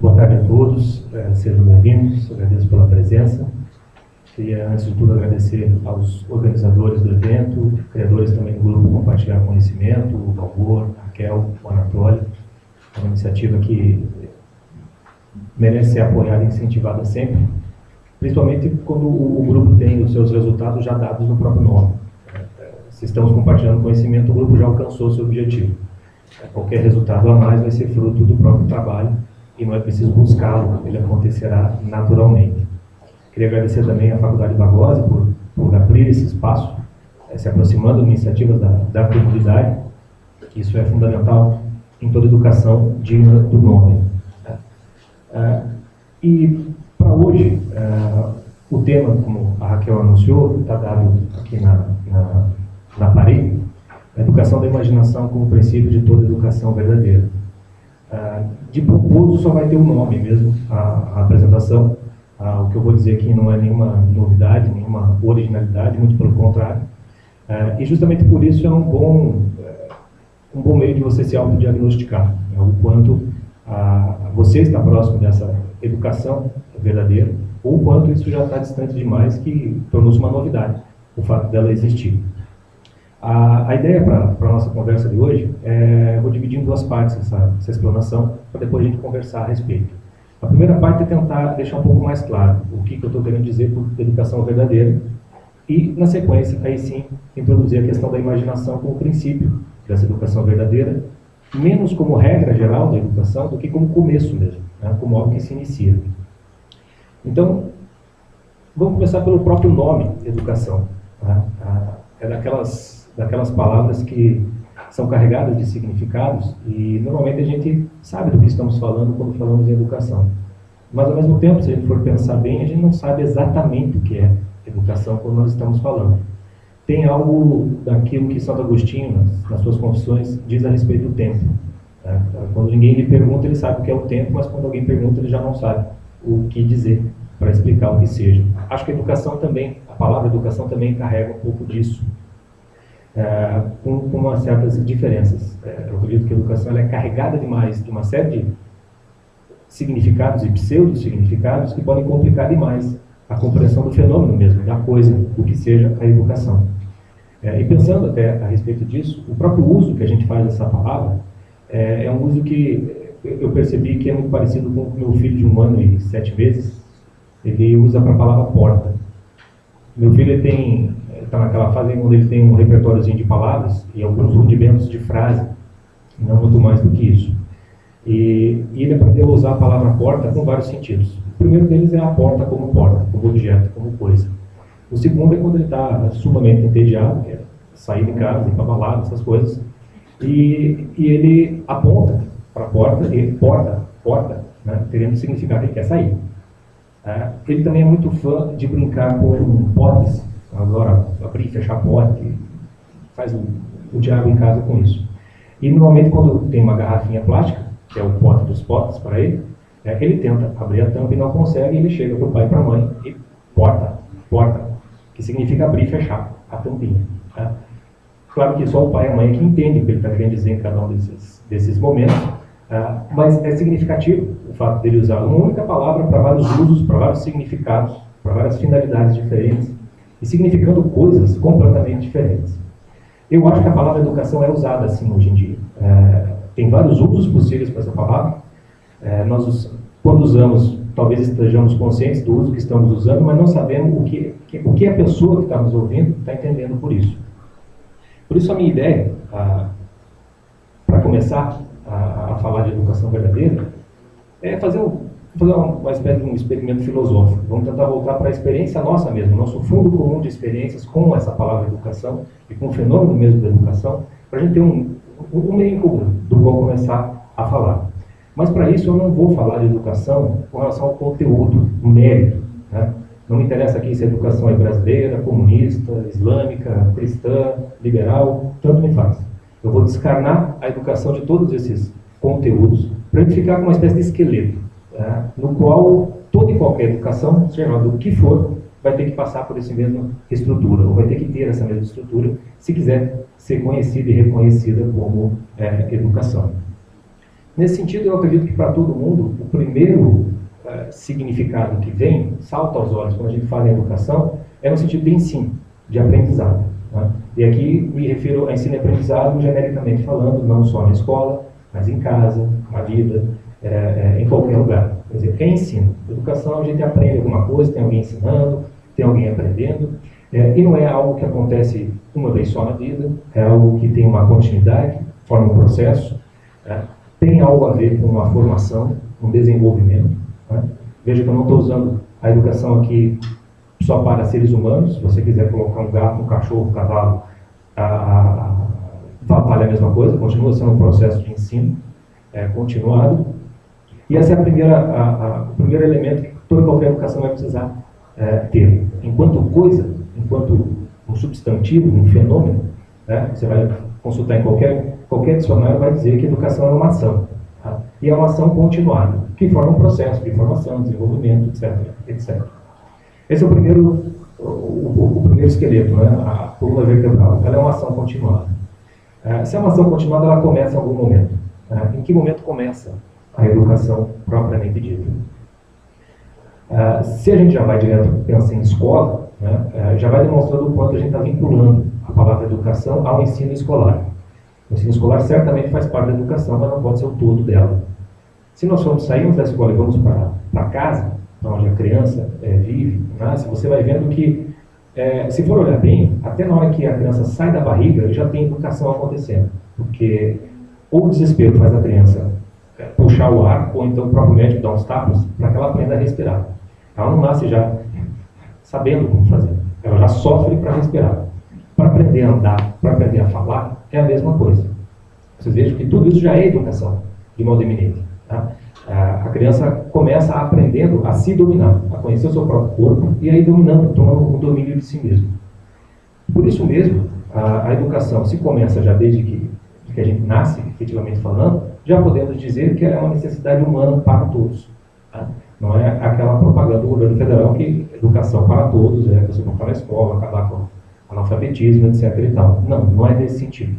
Boa tarde a todos, sejam bem-vindos, agradeço pela presença. Queria, antes de tudo, agradecer aos organizadores do evento, criadores também do grupo Compartilhar Conhecimento, o Valor, a Raquel, o Anatólio. É uma iniciativa que merece ser apoiada e incentivada sempre, principalmente quando o grupo tem os seus resultados já dados no próprio nome. Se estamos compartilhando conhecimento, o grupo já alcançou o seu objetivo. Qualquer resultado a mais vai ser fruto do próprio trabalho e não é preciso buscá-lo, ele acontecerá naturalmente. Queria agradecer também à Faculdade Barbosa por abrir esse espaço, se aproximando de iniciativas da comunidade. Isso é fundamental em toda educação digna do nome. E para hoje, o tema, como a Raquel anunciou, está dado aqui na parede, a educação da imaginação como princípio de toda educação verdadeira. De propósito só vai ter um nome mesmo, a apresentação. O que eu vou dizer aqui não é nenhuma novidade, nenhuma originalidade, muito pelo contrário. E justamente por isso é um bom meio de você se autodiagnosticar, o quanto você está próximo dessa educação verdadeira, ou o quanto isso já está distante demais, que tornou-se uma novidade, o fato dela existir. A ideia para a nossa conversa de hoje vou dividir em duas partes essa explanação, para depois a gente conversar a respeito. A primeira parte é tentar deixar um pouco mais claro o que eu estou querendo dizer por educação verdadeira, e, na sequência, aí sim, introduzir a questão da imaginação como princípio dessa educação verdadeira, menos como regra geral da educação do que como começo mesmo, como algo que se inicia. Então, vamos começar pelo próprio nome, educação. É daquelas palavras que são carregadas de significados e normalmente a gente sabe do que estamos falando quando falamos em educação. Mas, ao mesmo tempo, se a gente for pensar bem, a gente não sabe exatamente o que é educação quando nós estamos falando. Tem algo daquilo que Santo Agostinho, nas suas confissões, diz a respeito do tempo. Quando ninguém lhe pergunta, ele sabe o que é o tempo, mas quando alguém pergunta, ele já não sabe o que dizer para explicar o que seja. Acho que a educação também, a palavra educação também carrega um pouco disso. Com umas certas diferenças. Eu acredito que a educação ela é carregada demais de uma série de significados e pseudo-significados que podem complicar demais a compreensão do fenômeno mesmo, da coisa, do que seja a educação. E pensando até a respeito disso, o próprio uso que a gente faz dessa palavra é um uso que eu percebi que é muito parecido com o meu filho de 1 ano e 7 meses. Ele usa para a palavra porta. Meu filho está naquela fase onde ele tem um repertóriozinho de palavras e alguns rudimentos de frase, não muito mais do que isso. E ele aprendeu a usar a palavra porta com vários sentidos. O primeiro deles é a porta, como objeto, como coisa. O segundo é quando ele está sumamente entediado, que é sair de casa, ir para balada, essas coisas, e ele aponta para a porta, e porta, querendo significar que ele quer sair. Ele também é muito fã de brincar com potes. Agora, abrir e fechar pote, faz o diabo em casa com isso. E normalmente quando tem uma garrafinha plástica, que é o pote dos potes para ele, ele tenta abrir a tampa e não consegue, ele chega para o pai e para a mãe e porta, que significa abrir e fechar a tampinha. Claro que só o pai e a mãe é que entendem o que ele está querendo dizer em cada um desses momentos, mas é significativo o fato dele usar uma única palavra para vários usos, para vários significados, para várias finalidades diferentes, e significando coisas completamente diferentes. Eu acho que a palavra educação é usada assim hoje em dia. Tem vários usos possíveis para essa palavra. Nós, quando usamos, talvez estejamos conscientes do uso que estamos usando, mas não sabemos o que a pessoa que está nos ouvindo está entendendo por isso. Por isso a minha ideia, para começar a falar de educação verdadeira, é fazer uma espécie de um experimento filosófico. Vamos tentar voltar para a experiência nossa mesmo, nosso fundo comum de experiências com essa palavra educação e com o fenômeno mesmo da educação, para a gente ter um meio em comum do qual começar a falar. Mas para isso eu não vou falar de educação com relação ao conteúdo, o mérito. Não me interessa aqui se a educação é brasileira, comunista, islâmica, cristã, liberal, tanto me faz. Eu vou descarnar a educação de todos esses conteúdos para ele ficar com uma espécie de esqueleto, no qual toda e qualquer educação, seja lá do que for, vai ter que passar por essa mesma estrutura, ou vai ter que ter essa mesma estrutura, se quiser ser conhecida e reconhecida como educação. Nesse sentido, eu acredito que para todo mundo, o primeiro significado que vem, salta aos olhos quando a gente fala em educação, é no sentido de ensino, de aprendizado. Né? E aqui me refiro a ensino e aprendizado genericamente falando, não só na escola, mas em casa, na vida, em qualquer lugar. Quer dizer, é ensino. Educação, a gente aprende alguma coisa, tem alguém ensinando, tem alguém aprendendo, e não é algo que acontece uma vez só na vida, é algo que tem uma continuidade, forma um processo, tem algo a ver com uma formação, um desenvolvimento. Né? Veja que eu não estou usando a educação aqui só para seres humanos. Se você quiser colocar um gato, um cachorro, um cavalo, vale a mesma coisa, continua sendo um processo de ensino continuado. E esse é o primeiro elemento que toda qualquer educação vai precisar ter. Enquanto coisa, enquanto um substantivo, um fenômeno, você vai consultar em qualquer dicionário, vai dizer que educação é uma ação. Tá? E é uma ação continuada, que forma um processo de formação, desenvolvimento, etc. Esse é o primeiro esqueleto, né? A coluna vertebral. Ela é uma ação continuada. Se é uma ação continuada, ela começa em algum momento. Em que momento começa a educação propriamente dita? Se a gente já vai direto pensar em escola, né, já vai demonstrando o quanto a gente está vinculando a palavra educação ao ensino escolar. O ensino escolar certamente faz parte da educação, mas não pode ser o todo dela. Se nós saímos da escola e vamos para casa, onde a criança vive, nasce, você vai vendo que, se for olhar bem, até na hora que a criança sai da barriga, já tem educação acontecendo. Porque ou o desespero faz a criança puxar o ar, ou então o próprio médico dá uns tapas para que ela aprenda a respirar. Ela não nasce já sabendo como fazer. Ela já sofre para respirar. Para aprender a andar, para aprender a falar, é a mesma coisa. Vocês vejam que tudo isso já é educação, de modo eminente. Tá? A criança começa aprendendo a se dominar, a conhecer o seu próprio corpo e aí dominando, tomando um domínio de si mesmo. Por isso mesmo, a educação se começa já desde que a gente nasce, efetivamente falando, já podemos dizer que ela é uma necessidade humana para todos. Tá? Não é aquela propaganda do governo federal que educação para todos, você voltar na escola, acabar com analfabetismo, etc. e tal. Não é nesse sentido.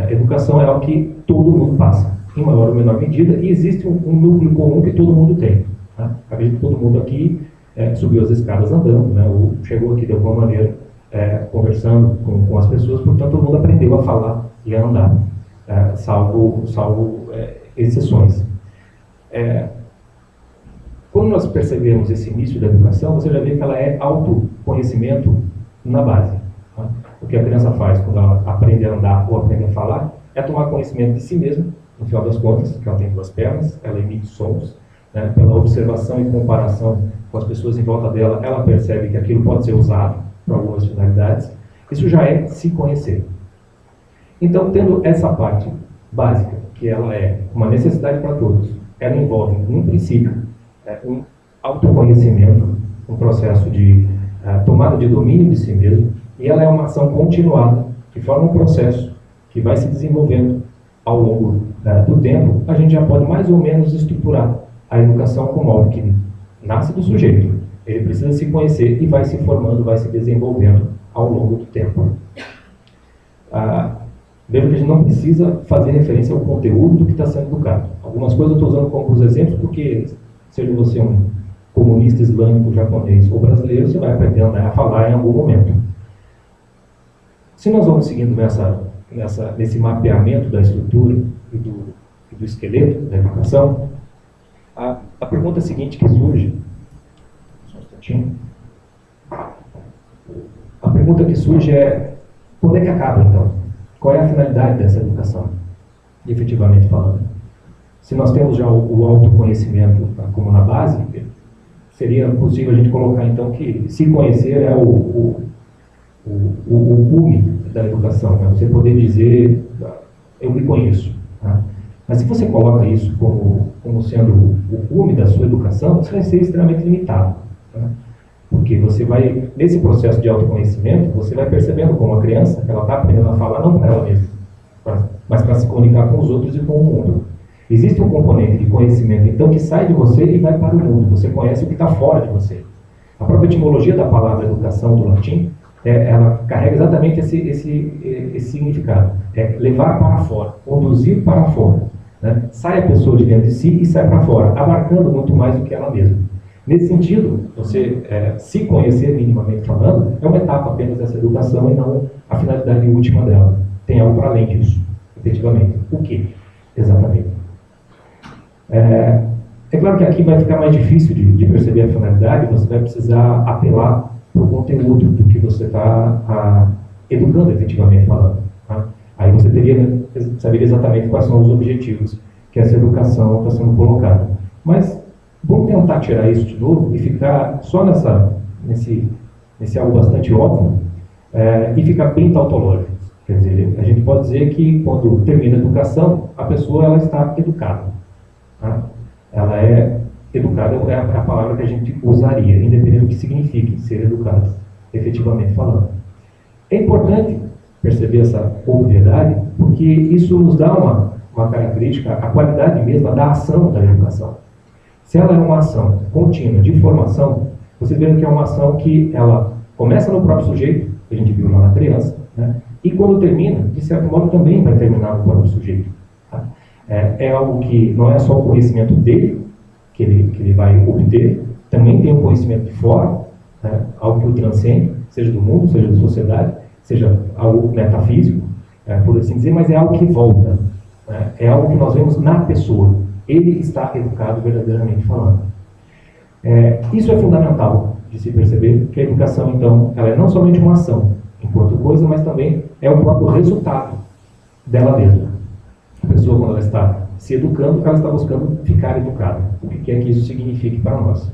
Educação é algo que todo mundo passa, em maior ou menor medida, e existe um núcleo comum que todo mundo tem. Tá? Acredito que todo mundo aqui subiu as escadas andando, né? Ou chegou aqui de alguma maneira conversando com as pessoas, portanto todo mundo aprendeu a falar e a andar, salvo exceções. Quando nós percebemos esse início da educação, você já vê que ela é autoconhecimento na base. Tá? O que a criança faz quando ela aprende a andar ou aprende a falar é tomar conhecimento de si mesma, no final das contas, que ela tem duas pernas, ela emite sons, né? Pela observação e comparação com as pessoas em volta dela, ela percebe que aquilo pode ser usado para algumas finalidades. Isso já é se conhecer. Então, tendo essa parte básica, que ela é uma necessidade para todos, ela envolve, num princípio, um autoconhecimento, um processo de tomada de domínio de si mesmo, e ela é uma ação continuada, que forma um processo que vai se desenvolvendo ao longo do tempo. A gente já pode mais ou menos estruturar a educação como algo que nasce do sujeito. Ele precisa se conhecer e vai se formando, vai se desenvolvendo ao longo do tempo. Veja que a gente não precisa fazer referência ao conteúdo do que está sendo educado. Algumas coisas eu estou usando como exemplos porque, seja você um comunista islâmico, japonês ou brasileiro, você vai aprendendo a falar em algum momento. Se nós vamos seguindo nesse mapeamento da estrutura e do esqueleto da educação, a pergunta seguinte que surge, só um instantinho, a pergunta que surge é: quando é que acaba então? Qual é a finalidade dessa educação, efetivamente falando? Se nós temos já o autoconhecimento como na base, seria possível a gente colocar então que se conhecer é o cume da educação, né? Você poder dizer, eu me conheço. Tá? Mas se você coloca isso como sendo o cume da sua educação, você vai ser extremamente limitado. Tá? Porque você vai, nesse processo de autoconhecimento, você vai percebendo como a criança, que ela está aprendendo a falar não para ela mesma, mas para se comunicar com os outros e com o mundo. Existe um componente de conhecimento, então, que sai de você e vai para o mundo. Você conhece o que está fora de você. A própria etimologia da palavra educação do latim, ela carrega exatamente esse significado. É levar para fora, conduzir para fora. né? Sai a pessoa de dentro de si e sai para fora, abarcando muito mais do que ela mesma. Nesse sentido, você se conhecer minimamente falando, é uma etapa apenas dessa educação e não a finalidade última dela. Tem algo para além disso, efetivamente. O que? Exatamente. É claro que aqui vai ficar mais difícil de perceber a finalidade, você vai precisar apelar para o conteúdo do que você está educando efetivamente falando. Tá? Aí você teria que saber exatamente quais são os objetivos que essa educação está sendo colocada. Mas vamos tentar tirar isso de novo e ficar só nesse algo bastante óbvio e ficar bem tautológico. Quer dizer, a gente pode dizer que quando termina a educação, a pessoa ela está educada. Tá? Ela é educada, é a palavra que a gente usaria, independente do que signifique ser educado, efetivamente falando. É importante perceber essa obviedade, porque isso nos dá uma característica, a qualidade mesma da ação da educação. Se ela é uma ação contínua de formação, vocês veem que é uma ação que ela começa no próprio sujeito, que a gente viu lá na criança, né? E quando termina, de certo modo, também vai terminar no próprio sujeito. Tá? É algo que não é só o conhecimento dele, que ele vai obter, também tem um conhecimento de fora, né? Algo que o transcende, seja do mundo, seja da sociedade, seja algo metafísico, por assim dizer, mas é algo que volta. Né? É algo que nós vemos na pessoa. Ele está educado verdadeiramente falando. Isso é fundamental de se perceber que a educação, então, ela é não somente uma ação enquanto coisa, mas também é o próprio resultado dela mesma. A pessoa, quando ela está se educando, ela está buscando ficar educada. O que quer que isso signifique para nós?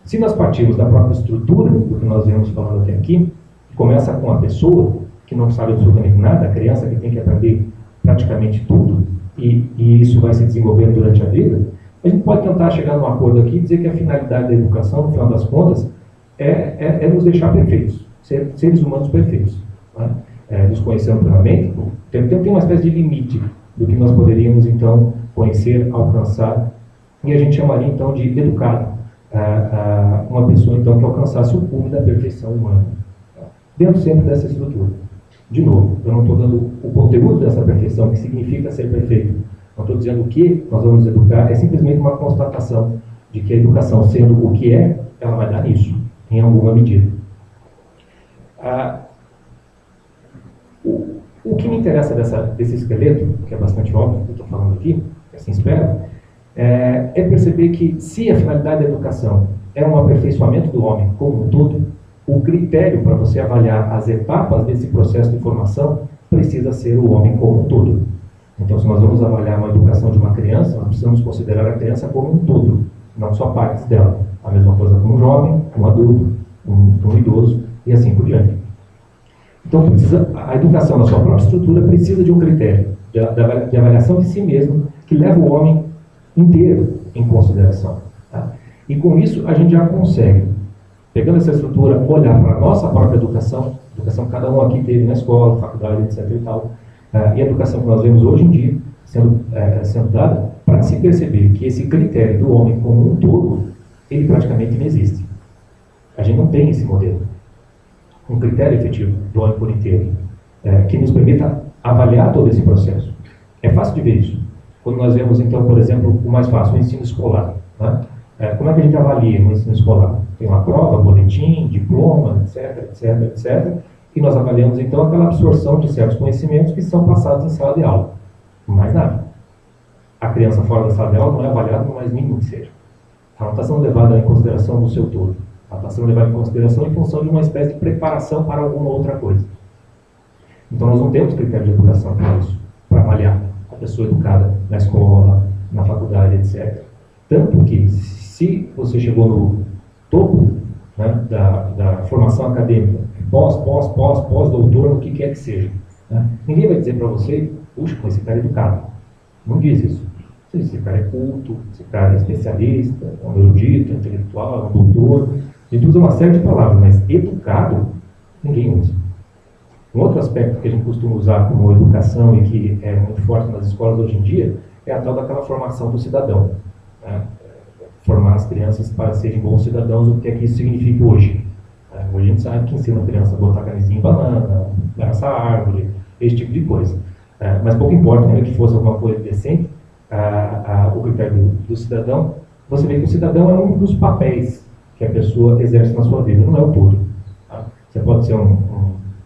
Se nós partirmos da própria estrutura do que nós vemos falando até aqui, começa com a pessoa que não sabe absolutamente nada, a criança que tem que aprender praticamente tudo, e isso vai se desenvolvendo durante a vida, a gente pode tentar chegar num acordo aqui e dizer que a finalidade da educação, no final das contas, é nos deixar perfeitos, seres humanos perfeitos. Né? Nos conhecendo plenamente, tem uma espécie de limite do que nós poderíamos, então, conhecer, alcançar, e a gente chamaria, então, de educado, uma pessoa, então, que alcançasse o cume da perfeição humana, dentro sempre dessa estrutura. De novo, eu não estou dando o conteúdo dessa perfeição, que significa ser perfeito. Não estou dizendo o que nós vamos educar, é simplesmente uma constatação de que a educação, sendo o que ela vai dar nisso, em alguma medida. O que me interessa desse esqueleto, que é bastante óbvio que eu estou falando aqui, assim espero, é perceber que se a finalidade da educação é um aperfeiçoamento do homem como um todo, o critério para você avaliar as etapas desse processo de formação precisa ser o homem como um todo. Então, se nós vamos avaliar uma educação de uma criança, nós precisamos considerar a criança como um todo, não só partes dela. A mesma coisa com um jovem, um adulto, um idoso e assim por diante. Então, a educação na sua própria estrutura precisa de um critério de avaliação de si mesmo que leva o homem inteiro em consideração. Tá? E com isso, a gente já consegue, pegando essa estrutura, olhar para a nossa própria educação que cada um aqui teve na escola, faculdade, etc. e tal, e a educação que nós vemos hoje em dia sendo dada, para se perceber que esse critério do homem como um todo, ele praticamente não existe. A gente não tem esse modelo. Um critério efetivo do homem por inteiro, que nos permita avaliar todo esse processo. É fácil de ver isso. Quando nós vemos, então, por exemplo, o mais fácil, o ensino escolar. Né? Como é que a gente avalia o ensino escolar? Tem uma prova, boletim, diploma, etc, etc, etc. E nós avaliamos, então, aquela absorção de certos conhecimentos que são passados em sala de aula. Mais nada. A criança fora da sala de aula não é avaliada no mais mínimo que seja. Ela não está sendo levada em consideração no seu todo. Ela está sendo levada em consideração em função de uma espécie de preparação para alguma outra coisa. Então, nós não temos critério de educação para isso, para avaliar a pessoa educada na escola, na faculdade, etc. Tanto que, se você chegou no topo, né, da formação acadêmica, pós-doutor, no que quer que seja, né, ninguém vai dizer para você, puxa, esse cara é educado. Não diz isso. Esse cara é culto, esse cara é especialista, é um erudito, é intelectual, é um doutor. A gente usa uma série de palavras, mas educado, ninguém usa. Um outro aspecto que a gente costuma usar como educação e que é muito forte nas escolas hoje em dia é a tal daquela formação do cidadão. Né? Formar as crianças para serem bons cidadãos, o que é que isso significa hoje. Hoje a gente sabe que ensina a criança a botar camisinha em banana, abraçar a árvore, esse tipo de coisa. Mas pouco importa, ainda que fosse alguma coisa decente, o critério do cidadão, você vê que o cidadão é um dos papéis que a pessoa exerce na sua vida, não é o todo. Tá? Você pode ser um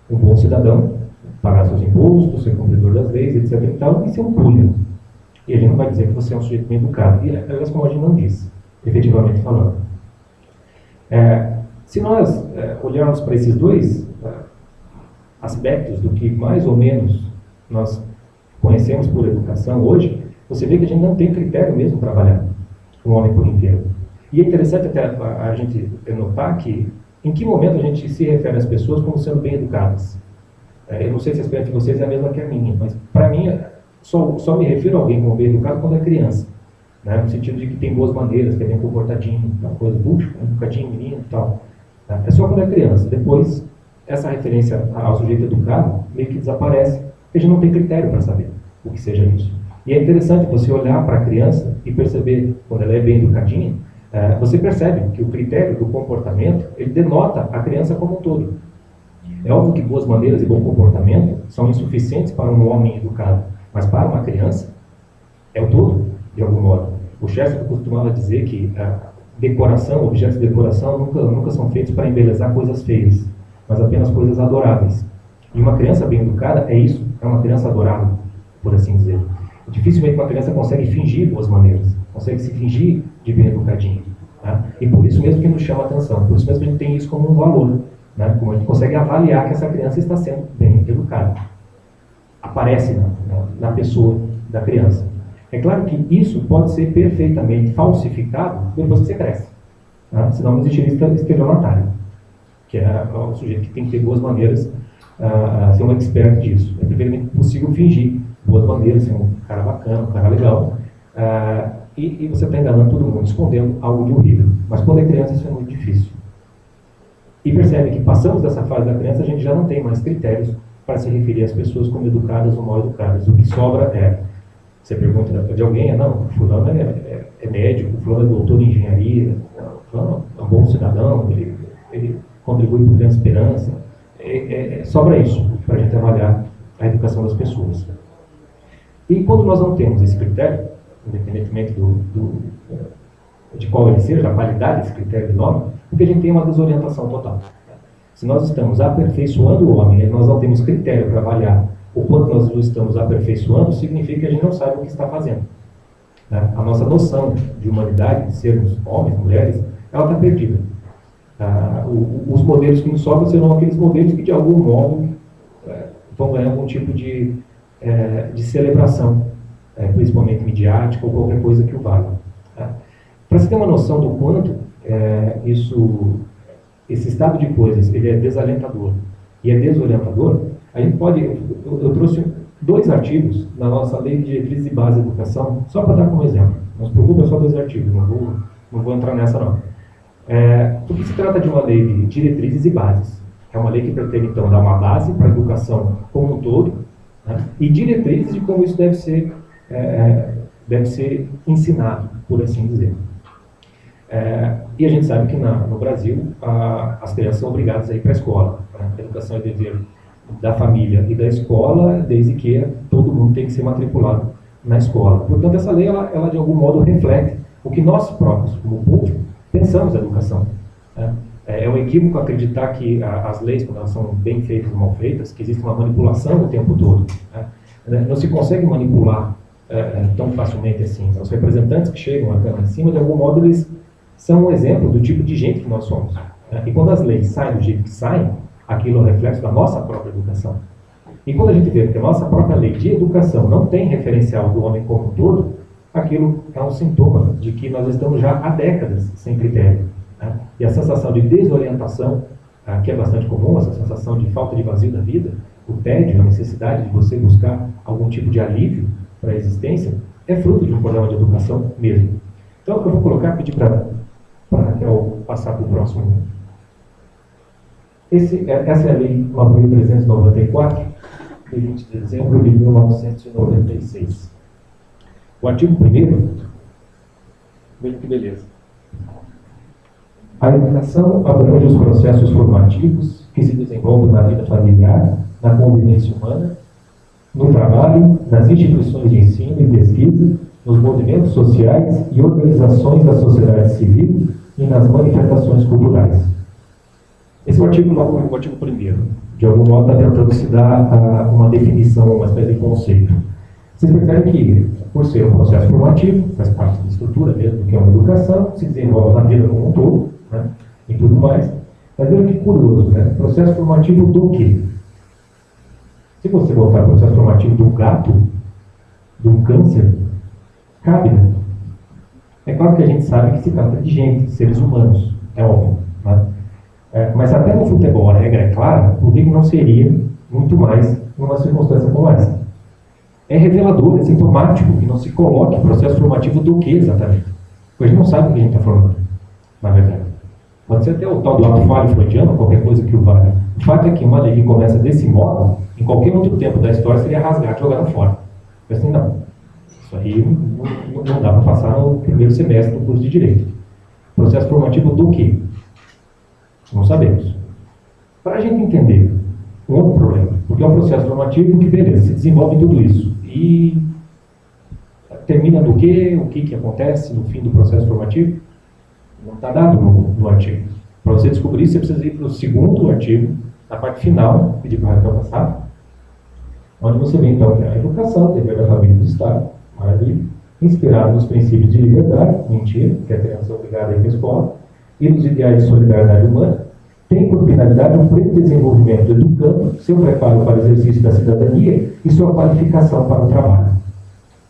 bom cidadão, pagar seus impostos, ser cumpridor das leis, etc. e ser um público. E a gente não vai dizer que você é um sujeito bem educado. E, aliás, como a gente não diz, efetivamente falando. Se nós olharmos para esses dois aspectos do que mais ou menos nós conhecemos por educação hoje, você vê que a gente não tem critério mesmo para avaliar um homem por inteiro. E é interessante até a gente notar que em que momento a gente se refere às pessoas como sendo bem educadas. Eu não sei se a experiência de vocês é a mesma que a minha, mas para mim só me refiro a alguém como bem educado quando é criança. Né? No sentido de que tem boas maneiras, que é bem comportadinho, uma coisa bucha, educadinho, menino e tal. Tá? É só quando é criança. Depois, essa referência ao sujeito educado meio que desaparece, porque a gente não tem critério para saber o que seja isso. E é interessante você olhar para a criança e perceber, quando ela é bem educadinha, você percebe que o critério do comportamento, ele denota a criança como um todo. É óbvio que boas maneiras e bom comportamento são insuficientes para um homem educado, mas para uma criança, é o todo, de algum modo. O Chesterton costumava dizer que decoração, objetos de decoração, nunca são feitos para embelezar coisas feias, mas apenas coisas adoráveis. E uma criança bem educada é isso, é uma criança adorável, por assim dizer. Dificilmente uma criança consegue fingir boas maneiras, consegue se fingir de bem educadinho. Tá? E por isso mesmo que nos chama a atenção, por isso mesmo que a gente tem isso como um valor, né? Como a gente consegue avaliar que essa criança está sendo bem educada. Aparece na pessoa da criança. É claro que isso pode ser perfeitamente falsificado depois que você cresce. Tá? Senão não existiria estelionatário, que é o sujeito que tem que ter boas maneiras, ser um expert disso. É perfeitamente possível fingir boas maneiras, ser um cara bacana, um cara legal, e você está enganando todo mundo, escondendo algo de horrível. Mas quando é criança isso é muito difícil. E percebe que passamos dessa fase da criança, a gente já não tem mais critérios para se referir às pessoas como educadas ou mal educadas. O que sobra você pergunta de alguém, não, fulano é médico, fulano é doutor em engenharia, fulano é um bom cidadão, ele contribui para a esperança. Sobra isso para a gente avaliar a educação das pessoas. E quando nós não temos esse critério, independentemente de qual ele seja, a qualidade desse critério de nome, porque a gente tem uma desorientação total. Se nós estamos aperfeiçoando o homem e nós não temos critério para avaliar o quanto nós o estamos aperfeiçoando, significa que a gente não sabe o que está fazendo. Né? A nossa noção de humanidade, de sermos homens, mulheres, ela está perdida. Os modelos que nos sobram serão aqueles modelos que de algum modo vão ganhar algum tipo de celebração, principalmente midiática ou qualquer coisa que o valha. Para você ter uma noção do quanto esse estado de coisas ele é desalentador e é desorientador, a gente pode, eu trouxe 2 artigos na nossa Lei de Diretrizes e Bases de Educação, só para dar como exemplo. Não se preocupe, é só 2 artigos, não vou entrar nessa não. Porque se trata de uma lei de diretrizes e bases. É uma lei que pretende, então, dar uma base para a educação como um todo, né? E diretrizes de como isso deve ser ensinado, por assim dizer. E a gente sabe que no Brasil as crianças são obrigadas a ir para a escola. Né? A educação é dever da família e da escola, desde que todo mundo tem que ser matriculado na escola. Portanto, essa lei, ela de algum modo reflete o que nós próprios, como povo, pensamos da educação. Né? É um equívoco acreditar que as leis, quando elas são bem feitas ou mal feitas, que existe uma manipulação o tempo todo. Né? Não se consegue manipular tão facilmente assim. Os representantes que chegam lá em cima, de algum modo, eles são um exemplo do tipo de gente que nós somos. Né? E quando as leis saem do jeito que saem, aquilo é um reflexo da nossa própria educação. E quando a gente vê que a nossa própria lei de educação não tem referencial do homem como um todo, aquilo é um sintoma de que nós estamos já há décadas sem critério. Né? E a sensação de desorientação, que é bastante comum, essa sensação de falta de vazio da vida, o tédio, a necessidade de você buscar algum tipo de alívio para a existência, é fruto de um problema de educação mesmo. Então, eu vou pedir para a Raquel passar para o próximo. Essa é a Lei 9.394, de 20 de dezembro de 1996. O artigo 1º, veja que beleza. A educação abrange os processos formativos que se desenvolvem na vida familiar, na convivência humana, no trabalho, nas instituições de ensino e pesquisa, nos movimentos sociais e organizações da sociedade civil e nas manifestações culturais. Esse é o artigo 1º. De algum modo, está tentando se dar uma definição, uma espécie de conceito. Vocês percebem que, por ser um processo formativo, faz parte da estrutura mesmo, que é uma educação, se desenvolve na vida como um todo, né, e tudo mais. Mas veja que curioso, né? Processo formativo do quê? Se você voltar ao processo formativo do gato, do câncer, cabe, né? É claro que a gente sabe que se trata de gente, de seres humanos, é óbvio, né? Mas até no futebol a regra é clara, por que não seria muito mais numa circunstância como essa? É revelador, é sintomático que não se coloque processo formativo do que exatamente? Porque a gente não sabe o que a gente está formando, na verdade. Pode ser até o tal do ato falho freudiano, qualquer coisa que o valha. O fato é que uma lei que começa desse modo, em qualquer outro tempo da história, seria rasgada e jogada fora. Mas assim, não. Isso aí não dá para passar no primeiro semestre do curso de Direito. Processo formativo do quê? Não sabemos. Para a gente entender um outro problema, porque é um processo formativo que, beleza, se desenvolve tudo isso. E termina do quê? O que acontece no fim do processo formativo? Não está dado no artigo. Para você descobrir, você precisa ir para o 2º artigo, na parte final, pedir para a Raquel passar, onde você vê então que a educação, dever da família e do Estado, maravilha, inspirado nos princípios de liberdade, mentira, que a criança é obrigada a ir para a escola, e nos ideais de solidariedade humana, tem por finalidade um pleno desenvolvimento do educando, seu preparo para o exercício da cidadania e sua qualificação para o trabalho.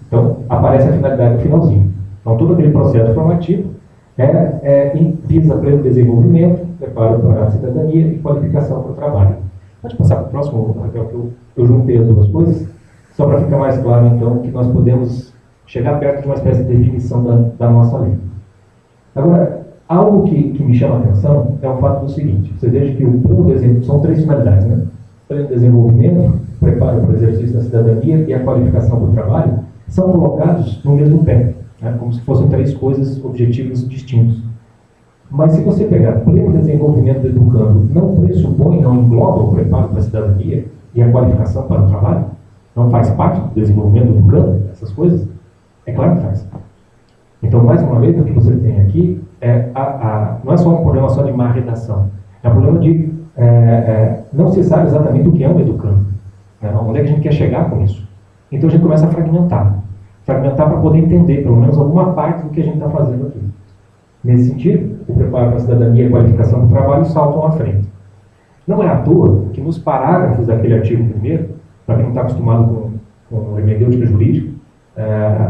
Então, aparece a finalidade no finalzinho. Então, todo aquele processo formativo visa pleno desenvolvimento, preparo para a cidadania e qualificação para o trabalho. Pode passar para o próximo, Raquel, que eu juntei as duas coisas, só para ficar mais claro, então, que nós podemos chegar perto de uma espécie de definição da nossa lei. Agora, algo que me chama a atenção é o fato do seguinte: você veja que o pleno desenvolvimento, são 3 finalidades, né? Pleno desenvolvimento, preparo para o exercício da cidadania e a qualificação para o trabalho, são colocados no mesmo pé, né? Como se fossem 3 coisas, objetivos distintos. Mas se você pegar pleno desenvolvimento do educando, não pressupõe, não engloba o preparo para a cidadania e a qualificação para o trabalho? Não faz parte do desenvolvimento do educando, essas coisas? É claro que faz. Então, mais uma vez, o que você tem aqui não é só um problema só de má redação, é um problema de não se sabe exatamente o que é um educando, né? Onde é que a gente quer chegar com isso? Então a gente começa a fragmentar para poder entender pelo menos alguma parte do que a gente está fazendo aqui. Nesse sentido, o preparo para a cidadania e a qualificação do trabalho saltam à frente. Não é à toa que nos parágrafos daquele artigo primeiro, para quem não está acostumado com hermenêutica jurídica,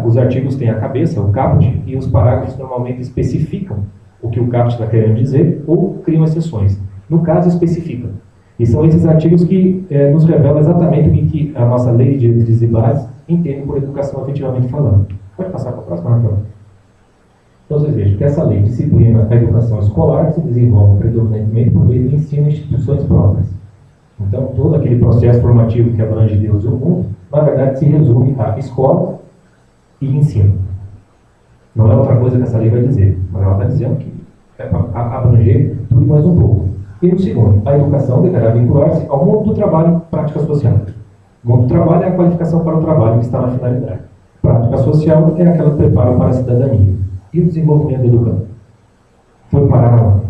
os artigos têm a cabeça, o caput, e os parágrafos normalmente especificam o que o caput está querendo dizer ou criam exceções. No caso, especificam. E são esses artigos que nos revelam exatamente o que a nossa lei de diretrizes e bases entende por educação efetivamente falando. Pode passar para a próxima, Raquel. Então, vocês vejam que essa lei disciplina a educação escolar, que se desenvolve predominantemente por meio do ensino em instituições próprias. Então, todo aquele processo formativo que abrange Deus e o mundo, na verdade, se resume a escola e ensino. Não é outra coisa que essa lei vai dizer, mas ela está dizendo que é para abranger tudo e mais um pouco. E no 2º, a educação deverá vincular-se ao mundo do trabalho e prática social. O mundo do trabalho é a qualificação para o trabalho que está na finalidade. Prática social é aquela que prepara para a cidadania. E o desenvolvimento do educando? Foi parar na onde?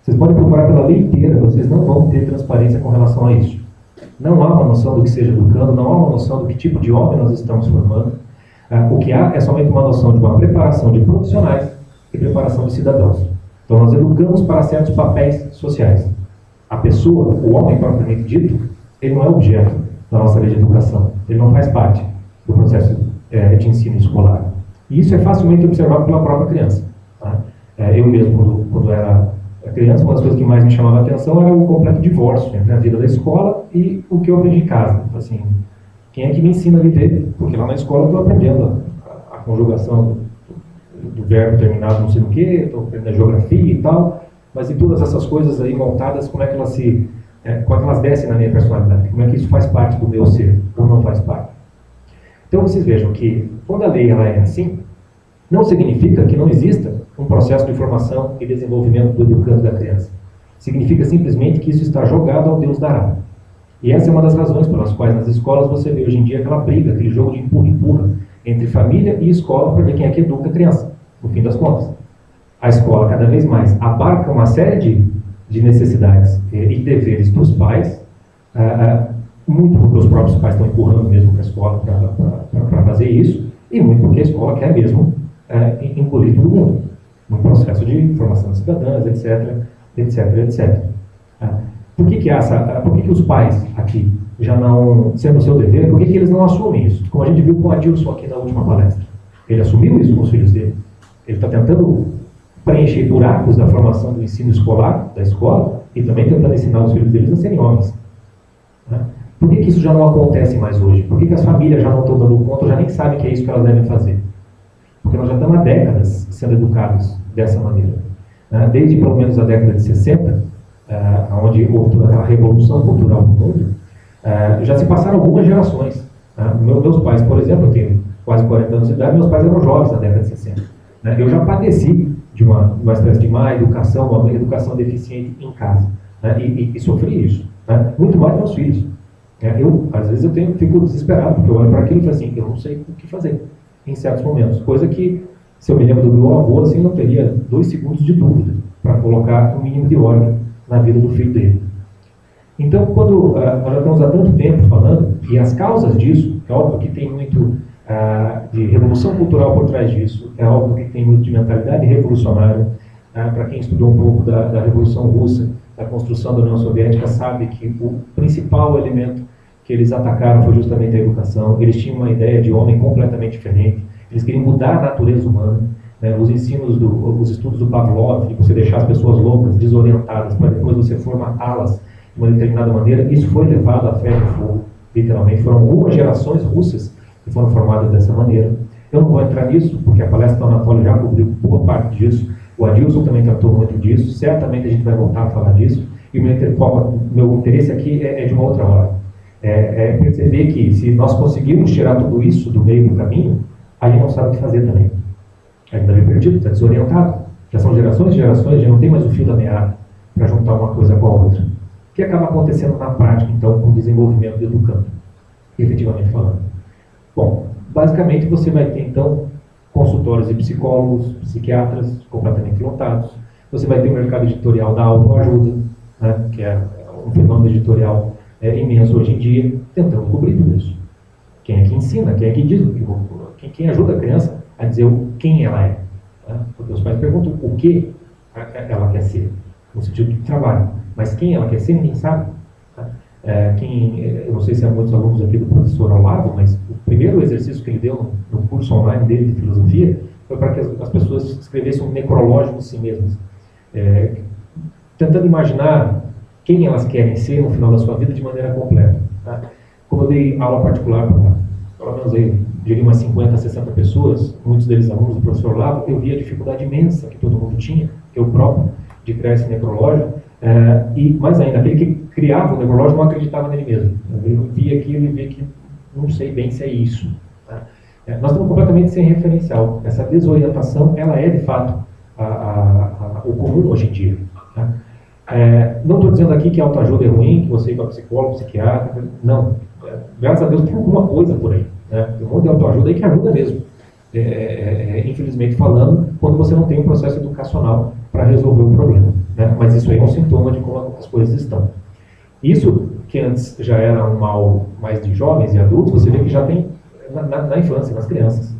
Vocês podem procurar pela lei inteira, vocês não vão ter transparência com relação a isso. Não há uma noção do que seja educando, não há uma noção do que tipo de homem nós estamos formando. O que há é somente uma noção de uma preparação de profissionais e preparação de cidadãos. Então nós educamos para certos papéis sociais. A pessoa, o homem propriamente dito, ele não é objeto da nossa lei de educação. Ele não faz parte do processo de ensino escolar. E isso é facilmente observado pela própria criança. Tá? Eu mesmo, quando era criança, uma das coisas que mais me chamava a atenção era o completo divórcio entre a vida da escola e o que eu aprendi em casa. Assim, quem é que me ensina a viver? Porque lá na escola eu estou aprendendo a conjugação do verbo terminado não sei o quê, estou aprendendo a geografia e tal, mas e todas essas coisas aí montadas, como é que elas descem na minha personalidade? Como é que isso faz parte do meu ser ou não faz parte? Então vocês vejam que quando a lei ela é assim, não significa que não exista um processo de formação e desenvolvimento do educando da criança. Significa simplesmente que isso está jogado ao Deus dará. E essa é uma das razões pelas quais nas escolas você vê hoje em dia aquela briga, aquele jogo de empurra-empurra entre família e escola para ver quem é que educa a criança, no fim das contas. A escola cada vez mais abarca uma série de necessidades e deveres dos pais, muito porque os próprios pais estão empurrando mesmo para a escola para fazer isso, e muito porque a escola quer mesmo incluir todo mundo no processo de formação de cidadãs, etc, etc, etc. Por que os pais aqui, já não sendo o seu dever, por que eles não assumem isso? Como a gente viu com o Adilson aqui na última palestra. Ele assumiu isso com os filhos dele. Ele está tentando preencher buracos da formação do ensino escolar, da escola, e também tentando ensinar os filhos deles a serem homens. Por que isso já não acontece mais hoje? Por que as famílias já não estão dando conta, já nem sabem que é isso que elas devem fazer? Porque nós já estamos há décadas sendo educados dessa maneira. Desde pelo menos a década de 60, onde houve toda aquela revolução cultural no mundo, já se passaram algumas gerações. Meus pais, por exemplo, eu tenho quase 40 anos de idade, meus pais eram jovens na década de 60. Eu já padeci de uma espécie de má educação, uma educação deficiente em casa, e sofri isso, muito mais meus filhos. Às vezes fico desesperado, porque eu olho para aquilo e falo assim, eu não sei o que fazer em certos momentos, coisa que, se eu me lembro do meu avô, assim, não teria 2 segundos de dúvida para colocar um mínimo de ordem na vida do filho dele. Então, quando nós já estamos há tanto tempo falando, e as causas disso, é óbvio que tem muito de revolução cultural por trás disso, é óbvio que tem muito de mentalidade revolucionária. Para quem estudou um pouco da Revolução Russa, da construção da União Soviética, sabe que o principal elemento que eles atacaram foi justamente a educação. Eles tinham uma ideia de homem completamente diferente, eles queriam mudar a natureza humana. Os estudos do Pavlov, de você deixar as pessoas loucas, desorientadas, para depois você formatá-las de uma determinada maneira, isso foi levado a ferro e fogo, literalmente. Foram algumas gerações russas que foram formadas dessa maneira. Eu não vou entrar nisso, porque a palestra do Anatoly já cobriu boa parte disso, o Adilson também tratou muito disso, certamente a gente vai voltar a falar disso, e o meu interesse aqui é de uma outra hora. É perceber que se nós conseguirmos tirar tudo isso do meio do caminho, a gente não sabe o que fazer também. A gente está meio perdido, está desorientado. Já são gerações e gerações, já não tem mais o fio da meada para juntar uma coisa com a outra. O que acaba acontecendo na prática, então, com o desenvolvimento do educando, efetivamente falando? Bom, basicamente você vai ter, então, consultórios de psicólogos, psiquiatras completamente lotados. Você vai ter o mercado editorial da autoajuda, que é um fenômeno editorial imenso hoje em dia, tentando cobrir tudo isso. Quem é que ensina? Quem é que diz? Quem ajuda a criança a dizer quem ela é? Porque os pais perguntam o que ela quer ser, no sentido de trabalho. Mas quem ela quer ser, ninguém sabe. Eu não sei se há muitos alunos aqui do professor Olavo, mas o primeiro exercício que ele deu no curso online dele de filosofia foi para que as pessoas escrevessem um necrológico de si mesmas, tentando imaginar quem elas querem ser no final da sua vida de maneira completa. Como eu dei aula particular para, pelo menos aí, diria umas 50, 60 pessoas, muitos deles alunos do professor Olavo, eu via a dificuldade imensa que todo mundo tinha, eu próprio, de criar esse necrológico, e mais ainda, aquele que criava o necrológico não acreditava nele mesmo. Eu via aquilo e via que não sei bem se é isso. Nós estamos completamente sem referencial. Essa desorientação, ela é de fato o comum hoje em dia. Não estou dizendo aqui que a autoajuda é ruim, que você ir para psicólogo, psiquiatra, não. Graças a Deus tem alguma coisa por aí. Tem um monte de autoajuda aí que ajuda mesmo. Infelizmente falando, quando você não tem um processo educacional para resolver o problema. Mas isso aí é um sintoma de como as coisas estão. Isso, que antes já era um mal mais de jovens e adultos, você vê que já tem na infância, nas crianças.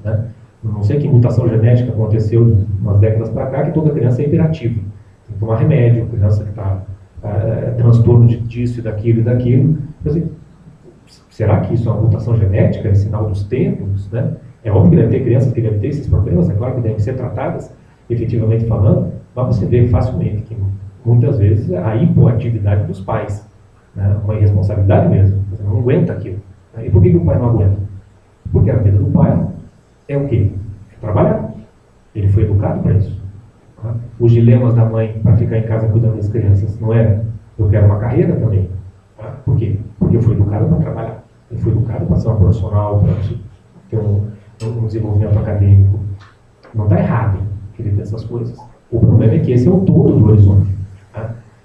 Não sei que mutação genética aconteceu umas décadas para cá, que toda criança é hiperativa. Tem que tomar remédio, criança que está transtorno disso e daquilo. Assim, será que isso é uma mutação genética? É sinal dos tempos? É óbvio que deve ter crianças que devem ter esses problemas, é claro que devem ser tratadas, efetivamente falando, mas você vê facilmente que muitas vezes a hipoatividade dos pais, uma irresponsabilidade mesmo, você não aguenta aquilo. E por que o pai não aguenta? Porque a vida do pai é o quê? É trabalhar. Ele foi educado para isso. Os dilemas da mãe para ficar em casa cuidando das crianças não era eu quero uma carreira também. Por quê? Porque eu fui educado para trabalhar. Eu fui educado para ser uma profissional, para ter um desenvolvimento acadêmico. Não está errado querer ter essas coisas. O problema é que esse é o todo do horizonte.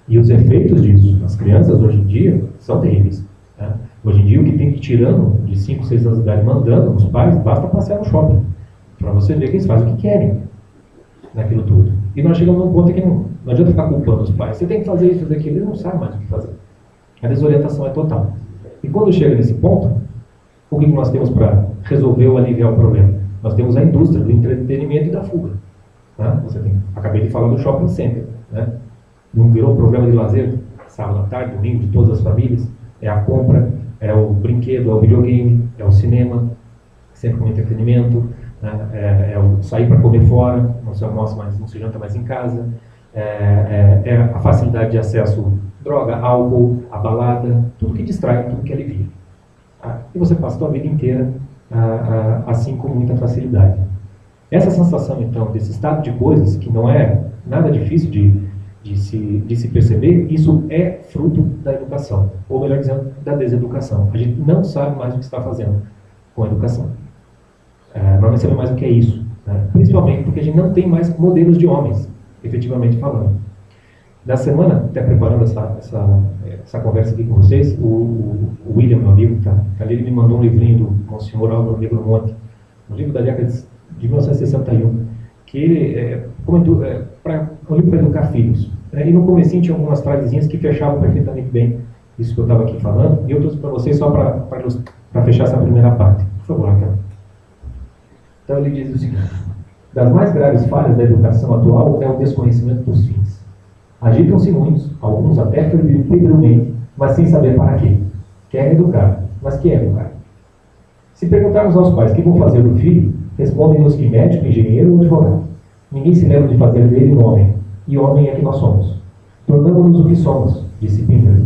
E os efeitos disso nas crianças hoje em dia são terríveis. Né? Hoje em dia, o que tem que ir tirando de 5, 6 anos de idade, mandando os pais, basta passear no shopping, para você ver que eles fazem o que querem naquilo tudo. E nós chegamos num ponto que não adianta ficar culpando os pais. Você tem que fazer isso, fazer aquilo, eles não sabem mais o que fazer. A desorientação é total. E quando chega nesse ponto, o que nós temos para resolver ou aliviar o problema? Nós temos a indústria do entretenimento e da fuga. Né? Acabei de falar do shopping center. Né? Não virou programa de lazer, sábado à tarde, domingo, de todas as famílias. É a compra, é o brinquedo, é o videogame, é o cinema, sempre com entretenimento, né? É o sair para comer fora, não se almoça mais, não se janta mais em casa, é a facilidade de acesso droga, álcool, a balada, tudo que distrai, tudo que alivia. E você passa a sua vida inteira assim com muita facilidade. Essa sensação, então, desse estado de coisas, que não é nada difícil de se perceber, isso é fruto da educação, ou melhor dizendo, da deseducação. A gente não sabe mais o que está fazendo com a educação. Não sabe mais o que é isso, né? Principalmente porque a gente não tem mais modelos de homens, efetivamente falando. Na semana, até preparando essa conversa aqui com vocês, o William, meu amigo, tá ali, ele me mandou um livrinho do Monsenhor Álvaro Negro Monte, um livro da década de 1961, que ele comentou, um livro para educar filhos. E no comecinho tinha algumas frasezinhas que fechavam perfeitamente bem isso que eu estava aqui falando, e eu trouxe para vocês só para fechar essa primeira parte. Por favor, Raquel. Então ele diz o seguinte: das mais graves falhas da educação atual é o desconhecimento dos fins. Agitam-se muitos, alguns até febrilmente, mas sem saber para quê. Querem educar, mas que é educar? Se perguntarmos aos pais o que vão fazer do filho, respondem-nos que médico, engenheiro ou advogado. Ninguém se lembra de fazer dele um homem, e homem é que nós somos. Tornamos-nos o que somos, disse Pinter.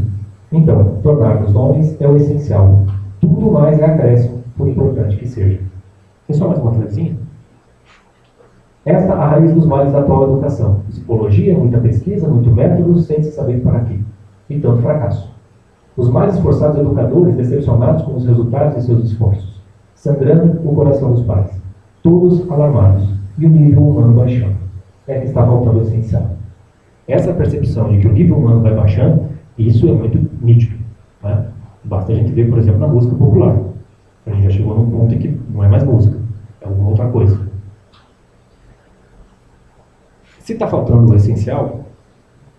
Então, tornar-nos homens é o essencial. Tudo mais é acréscimo, por importante que seja. Tem só mais uma frasezinha? Esta é a raiz dos males da atual educação. Psicologia, muita pesquisa, muito método, sem se saber para quê. E tanto fracasso. Os mais esforçados educadores decepcionados com os resultados de seus esforços. Sangrando o coração dos pais. Todos alarmados. E o nível humano baixando. É que está faltando o essencial. Essa percepção de que o nível humano vai baixando, isso é muito nítido. Né? Basta a gente ver, por exemplo, na música popular. A gente já chegou num ponto em que não é mais música. É alguma outra coisa. Se está faltando o essencial,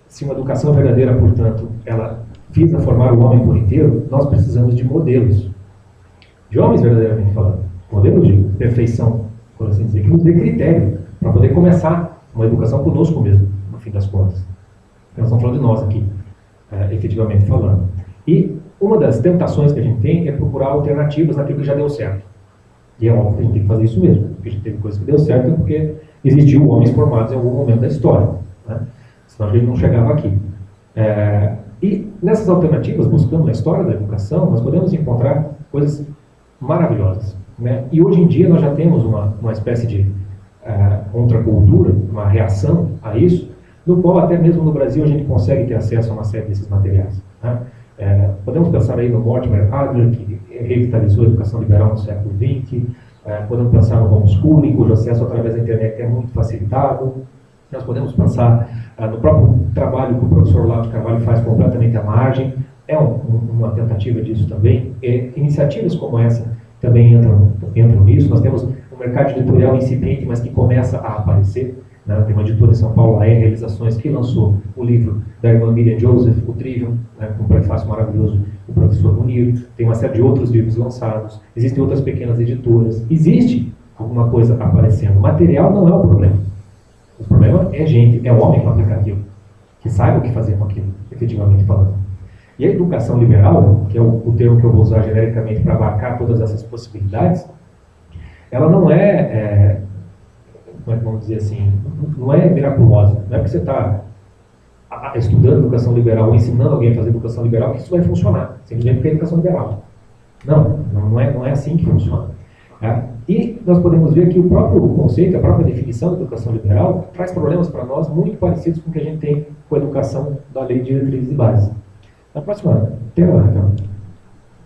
se uma educação verdadeira, portanto, ela visa formar o homem por inteiro, nós precisamos de modelos. De homens verdadeiramente falando. Modelos de perfeição, por assim dizer, que nos dê critério para poder começar uma educação conosco mesmo, no fim das contas. Nós estamos falando de nós aqui, efetivamente falando. E uma das tentações que a gente tem é procurar alternativas naquilo que já deu certo. E é óbvio que a gente tem que fazer isso mesmo. Porque a gente teve coisa que deu certo porque existiu homens formados em algum momento da história. Né? Senão a gente não chegava aqui. E nessas alternativas, buscando na história da educação, nós podemos encontrar coisas maravilhosas. Né? E hoje em dia nós já temos uma espécie de contracultura, uma reação a isso, no qual até mesmo no Brasil a gente consegue ter acesso a uma série desses materiais. Né? Podemos pensar aí no Mortimer Adler, que revitalizou a educação liberal no século XX, podemos pensar no homeschooling, cujo acesso através da internet é muito facilitado. Nós podemos pensar no próprio trabalho que o professor Olavo de Carvalho faz completamente à margem, é uma tentativa disso também. Iniciativas como essa também entram nisso. Nós temos um mercado editorial incipiente, mas que começa a aparecer. Né? Tem uma editora em São Paulo, a Realizações, que lançou o livro da irmã Miriam Joseph, o Trivium, né, com um prefácio maravilhoso do professor Munir. Tem uma série de outros livros lançados. Existem outras pequenas editoras. Existe alguma coisa aparecendo. Material não é o problema. O problema é gente, é o homem com aplicativo, que saiba o que fazer com aquilo, efetivamente falando. E a educação liberal, que é o termo que eu vou usar genericamente para abarcar todas essas possibilidades, ela não como é que vamos dizer assim, não é miraculosa. Não é porque você está estudando educação liberal ou ensinando alguém a fazer educação liberal que isso vai funcionar, simplesmente porque é educação liberal. Não é assim que funciona. Tá? E nós podemos ver que o próprio conceito, a própria definição da educação liberal traz problemas para nós muito parecidos com o que a gente tem com a educação da Lei de Diretrizes e Bases. Na próxima tela, então,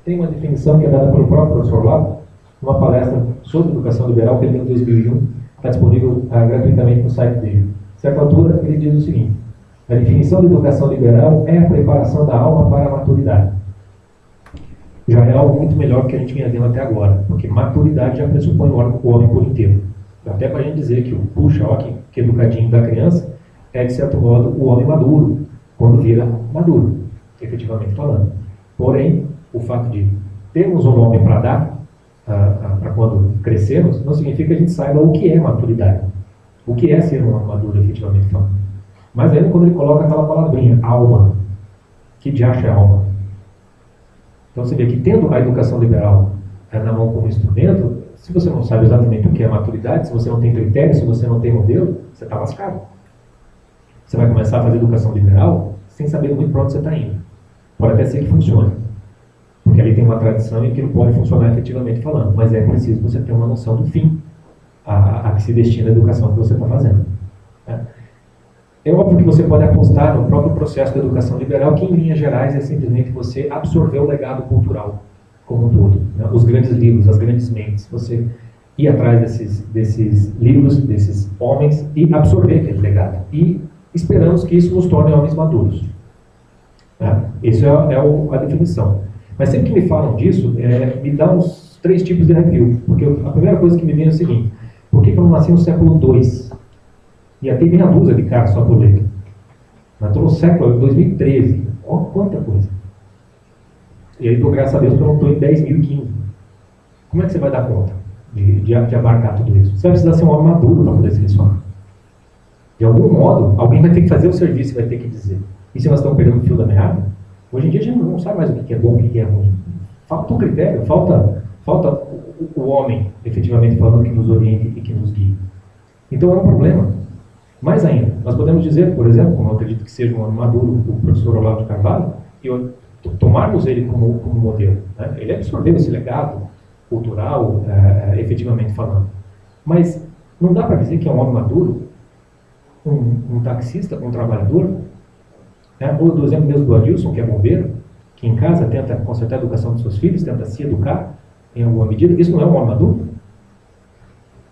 tem uma definição que é dada pelo próprio professor Olavo, numa palestra sobre educação liberal que ele deu em 2001, está disponível gratuitamente no site dele. A certa altura, ele diz o seguinte: a definição de educação liberal é a preparação da alma para a maturidade. já é algo muito melhor do que a gente vinha vendo até agora, porque maturidade já pressupõe o homem por inteiro. Até para a gente dizer que, puxa, olha que educadinho da criança, é de certo modo o homem maduro, quando vira maduro, efetivamente falando. Porém, o fato de termos um nome para dar, para quando crescermos, não significa que a gente saiba o que é maturidade, o que é ser um homem maduro, efetivamente falando. Mas aí quando ele coloca aquela palavrinha, alma, que diacho é alma? Então você vê que tendo a educação liberal na mão como instrumento, se você não sabe exatamente o que é maturidade, se você não tem critério, se você não tem modelo, você está lascado. Você vai começar a fazer educação liberal sem saber muito para onde você está indo. Pode até ser que funcione, porque ali tem uma tradição e aquilo pode funcionar efetivamente falando, mas é preciso você ter uma noção do fim a que se destina a educação que você está fazendo. É óbvio que você pode apostar no próprio processo da educação liberal, que em linhas gerais é simplesmente você absorver o legado cultural como um todo, né? Os grandes livros, as grandes mentes, você ir atrás desses livros, desses homens e absorver aquele legado. E esperamos que isso nos torne homens maduros. Né? Isso é a definição. Mas sempre que me falam disso, me dá uns 3 tipos de arrepio. Porque a primeira coisa que me vem é o seguinte: por que eu não nasci no século II? Ia ter meia dúzia de caras só por ler. Mas estou no século 2013. Olha quanta coisa. E aí, graças a Deus, eu não estou em 10.015. Como é que você vai dar conta de abarcar tudo isso? Você vai precisar ser um homem maduro para poder selecionar. De algum modo, alguém vai ter que fazer o serviço e vai ter que dizer. E se nós estamos perdendo o fio da meada, hoje em dia a gente não sabe mais o que é bom e o que é ruim. Falta o critério, falta o homem, efetivamente falando, que nos oriente e que nos guie. Então é um problema. Mais ainda, nós podemos dizer, por exemplo, como eu acredito que seja um homem maduro, o professor Olavo de Carvalho, e tomarmos ele como modelo. Né? Ele absorveu esse legado cultural, efetivamente falando. Mas não dá para dizer que é um homem maduro, um taxista, um trabalhador, né? Ou do exemplo mesmo do Adilson, que é bombeiro, que em casa tenta consertar a educação dos seus filhos, tenta se educar em alguma medida. Isso não é um homem maduro?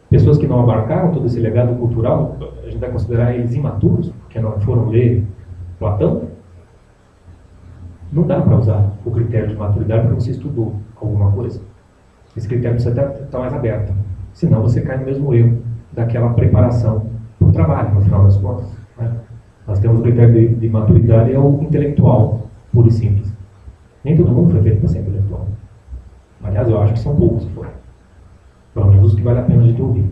Pessoas que não abarcaram todo esse legado cultural, a gente vai considerar eles imaturos, porque não foram ler Platão? Não dá para usar o critério de maturidade porque você estudou alguma coisa. Esse critério precisa estar mais aberto. Senão você cai no mesmo erro daquela preparação para o trabalho, no final das contas. Né? Nós temos o critério de maturidade, é o intelectual, puro e simples. Nem todo mundo foi feito para ser intelectual. Aliás, eu acho que são poucos que foram. Pelo menos os que vale a pena a gente ouvir.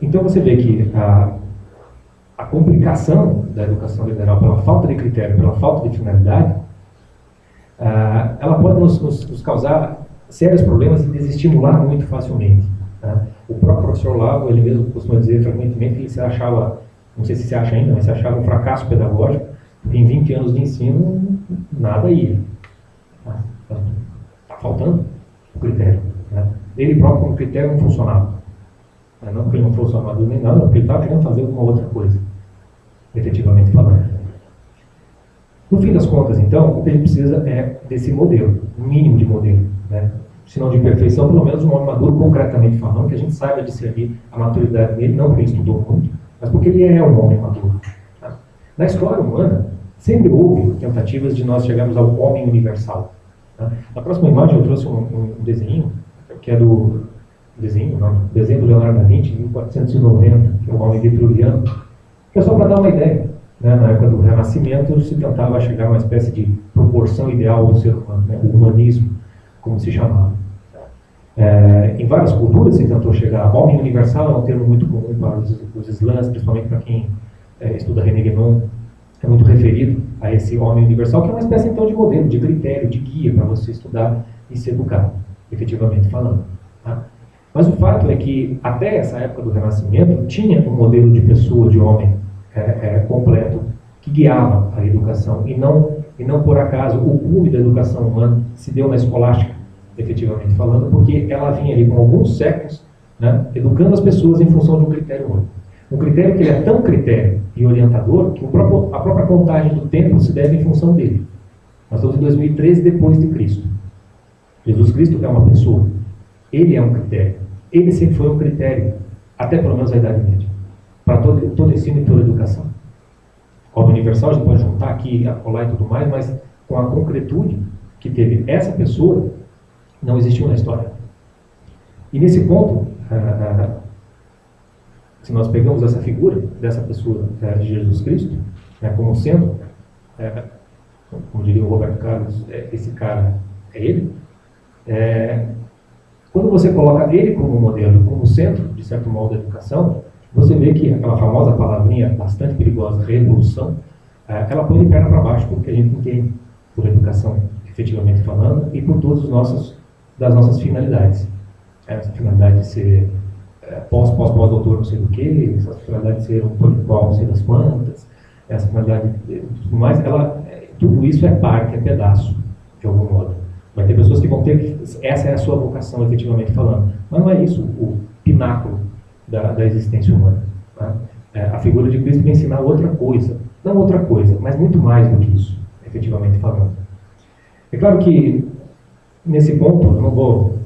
Então você vê que a complicação da educação liberal pela falta de critério, pela falta de finalidade, ela pode nos causar sérios problemas e desestimular muito facilmente. Tá? O próprio professor Olavo, ele mesmo costuma dizer frequentemente que ele se achava, não sei se se acha ainda, mas se achava um fracasso pedagógico, porque em 20 anos de ensino nada ia. Está faltando o critério. Né? Ele próprio, como critério, não funcionava. Não porque ele não fosse amador nem nada, porque ele estava querendo fazer alguma outra coisa, efetivamente falando. No fim das contas, então, o que ele precisa é desse modelo, um mínimo de modelo. Né? Se não de perfeição, pelo menos um homem maduro, concretamente falando, que a gente saiba discernir a maturidade dele, não porque ele estudou muito, mas porque ele é um homem maduro. Tá? Na história humana, sempre houve tentativas de nós chegarmos ao homem universal. Tá? Na próxima imagem eu trouxe um desenho, que é do desenho do Leonardo da Vinci, 1490, que é o homem vitruviano, que é só para dar uma ideia. Né? Na época do Renascimento se tentava chegar a uma espécie de proporção ideal do ser humano, né? O humanismo, como se chamava. Em várias culturas se tentou chegar a homem universal, é um termo muito comum para os islãs, principalmente para quem estuda René Guénon, é muito referido a esse homem universal, que é uma espécie então de modelo, de critério, de guia para você estudar e se educar, efetivamente falando. Tá? Mas o fato é que até essa época do Renascimento tinha um modelo de pessoa, de homem completo, que guiava a educação, e não por acaso o cume da educação humana se deu na escolástica, efetivamente falando, porque ela vinha ali com alguns séculos, né, educando as pessoas em função de um critério único. Um critério que ele é tão critério e orientador que a própria contagem do tempo se deve em função dele. Nós estamos em 2013 depois de Cristo. Jesus Cristo é uma pessoa. Ele é um critério. Ele sempre foi um critério, até pelo menos a Idade Média, para todo ensino e toda educação. Obra universal, a gente pode juntar aqui, acolá e tudo mais, mas com a concretude que teve essa pessoa não existiu na história. E nesse ponto, se nós pegamos essa figura dessa pessoa de Jesus Cristo, como sendo, como diria o Roberto Carlos, esse cara é ele, quando você coloca ele como modelo, como centro, de certo modo, da educação, você vê que aquela famosa palavrinha bastante perigosa, revolução, ela põe de perna para baixo tudo que a gente entende por educação, efetivamente falando, e por todas das nossas finalidades. Essa finalidade de ser pós-doutor não sei do que, essa finalidade de ser um intelectual não sei das quantas, essa finalidade de tudo mais, tudo isso é parte, é pedaço, de algum modo. Vai ter pessoas que vão ter, essa é a sua vocação, efetivamente falando. Mas não é isso o pináculo da existência humana. Tá? A figura de Cristo vai ensinar outra coisa. Não outra coisa, mas muito mais do que isso, efetivamente falando. É claro que, nesse ponto, eu não vou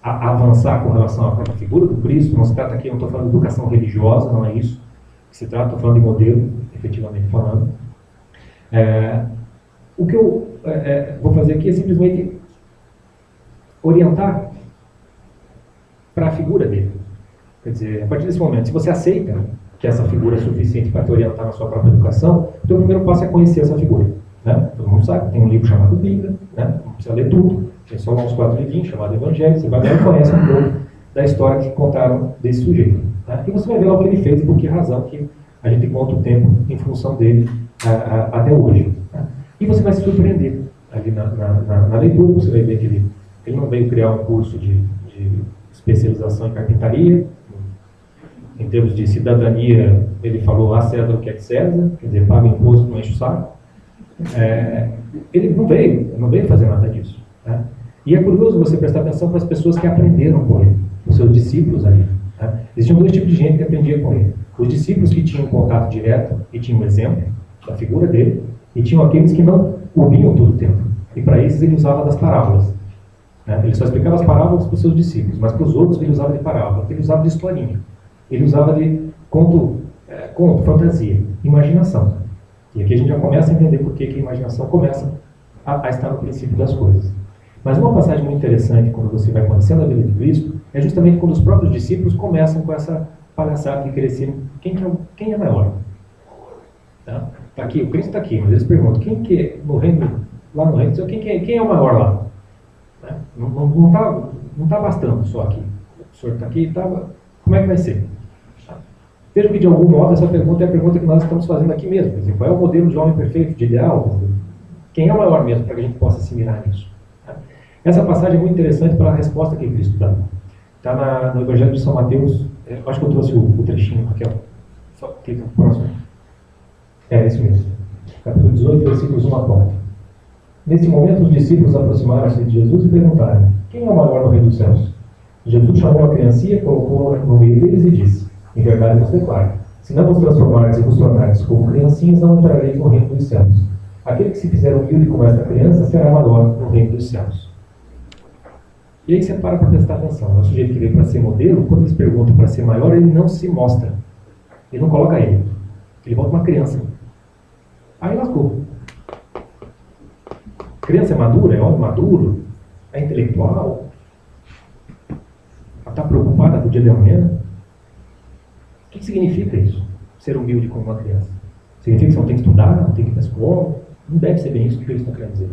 avançar com relação à própria figura do Cristo. Não se trata aqui, eu não estou falando de educação religiosa, não é isso. Se trata, estou falando de modelo, efetivamente falando. O que eu vou fazer aqui é simplesmente orientar para a figura dele. Quer dizer, a partir desse momento, se você aceita que essa figura é suficiente para te orientar na sua própria educação, o teu primeiro passo é conhecer essa figura. Né? Todo mundo sabe, tem um livro chamado Bíblia, né? Não precisa ler tudo, tem só uns 4 livrinhos chamados Evangelho, você vai ver e conhece um pouco da história que contaram desse sujeito. Né? E você vai ver lá o que ele fez e por que razão que a gente conta o tempo em função dele até hoje. Né? E você vai se surpreender ali na leitura, você vai ver que ele não veio criar um curso de especialização em carpintaria. Em termos de cidadania, ele falou a César o que é de César, quer dizer, paga imposto, não enche o saco. Ele não veio fazer nada disso. Né? E é curioso você prestar atenção para as pessoas que aprenderam com ele, os seus discípulos ali. Né? Existiam 2 tipos de gente que aprendia com ele. Os discípulos que tinham contato direto e tinham um exemplo da figura dele, e tinham aqueles que não ouviam todo o tempo. E para esses ele usava das parábolas. Né? Ele só explicava as parábolas para os seus discípulos, mas para os outros ele usava de parábola, ele usava de historinha. Ele usava de conto, fantasia, imaginação. E aqui a gente já começa a entender por que a imaginação começa a estar no princípio das coisas. Mas uma passagem muito interessante, quando você vai conhecendo a vida de Cristo, é justamente quando os próprios discípulos começam com essa palhaçada de querer ser quem é maior. Tá? Tá aqui, o Cristo está aqui, mas eles perguntam, quem que é no reino, lá no reino, quem é o maior lá? Né? Não está bastando só aqui. O senhor está aqui, como é que vai ser? Veja que, de algum modo, essa pergunta é a pergunta que nós estamos fazendo aqui mesmo. Quer dizer, qual é o modelo de homem perfeito, de ideal? Quem é o maior mesmo, para que a gente possa assimilar nisso? Essa passagem é muito interessante para a resposta que Cristo dá. Está no Evangelho de São Mateus. Acho que eu trouxe o trechinho, Raquel. Só clica no próximo. É isso mesmo. Capítulo 18, versículos 1 a 4. Nesse momento, os discípulos aproximaram-se de Jesus e perguntaram: quem é o maior no reino dos céus? Jesus chamou a criancinha, colocou-a no meio deles e disse: em verdade vos declaro, se não vos transformardes e vos tornardes como criancinhas, não entrareis no reino dos céus. Aquele que se fizer humilde como esta criança será maior no reino dos céus. E aí você para prestar atenção. O sujeito que veio para ser modelo, quando eles perguntam para ser maior, ele não se mostra. Ele não coloca ele. Ele volta uma criança. Aí lascou. Criança é madura? É homem maduro? É intelectual? Ela está preocupada com o dia de amanhã? O que significa isso? Ser humilde como uma criança? Significa que você não tem que estudar, não tem que ir para a escola? Não deve ser bem isso que eles estão querendo dizer.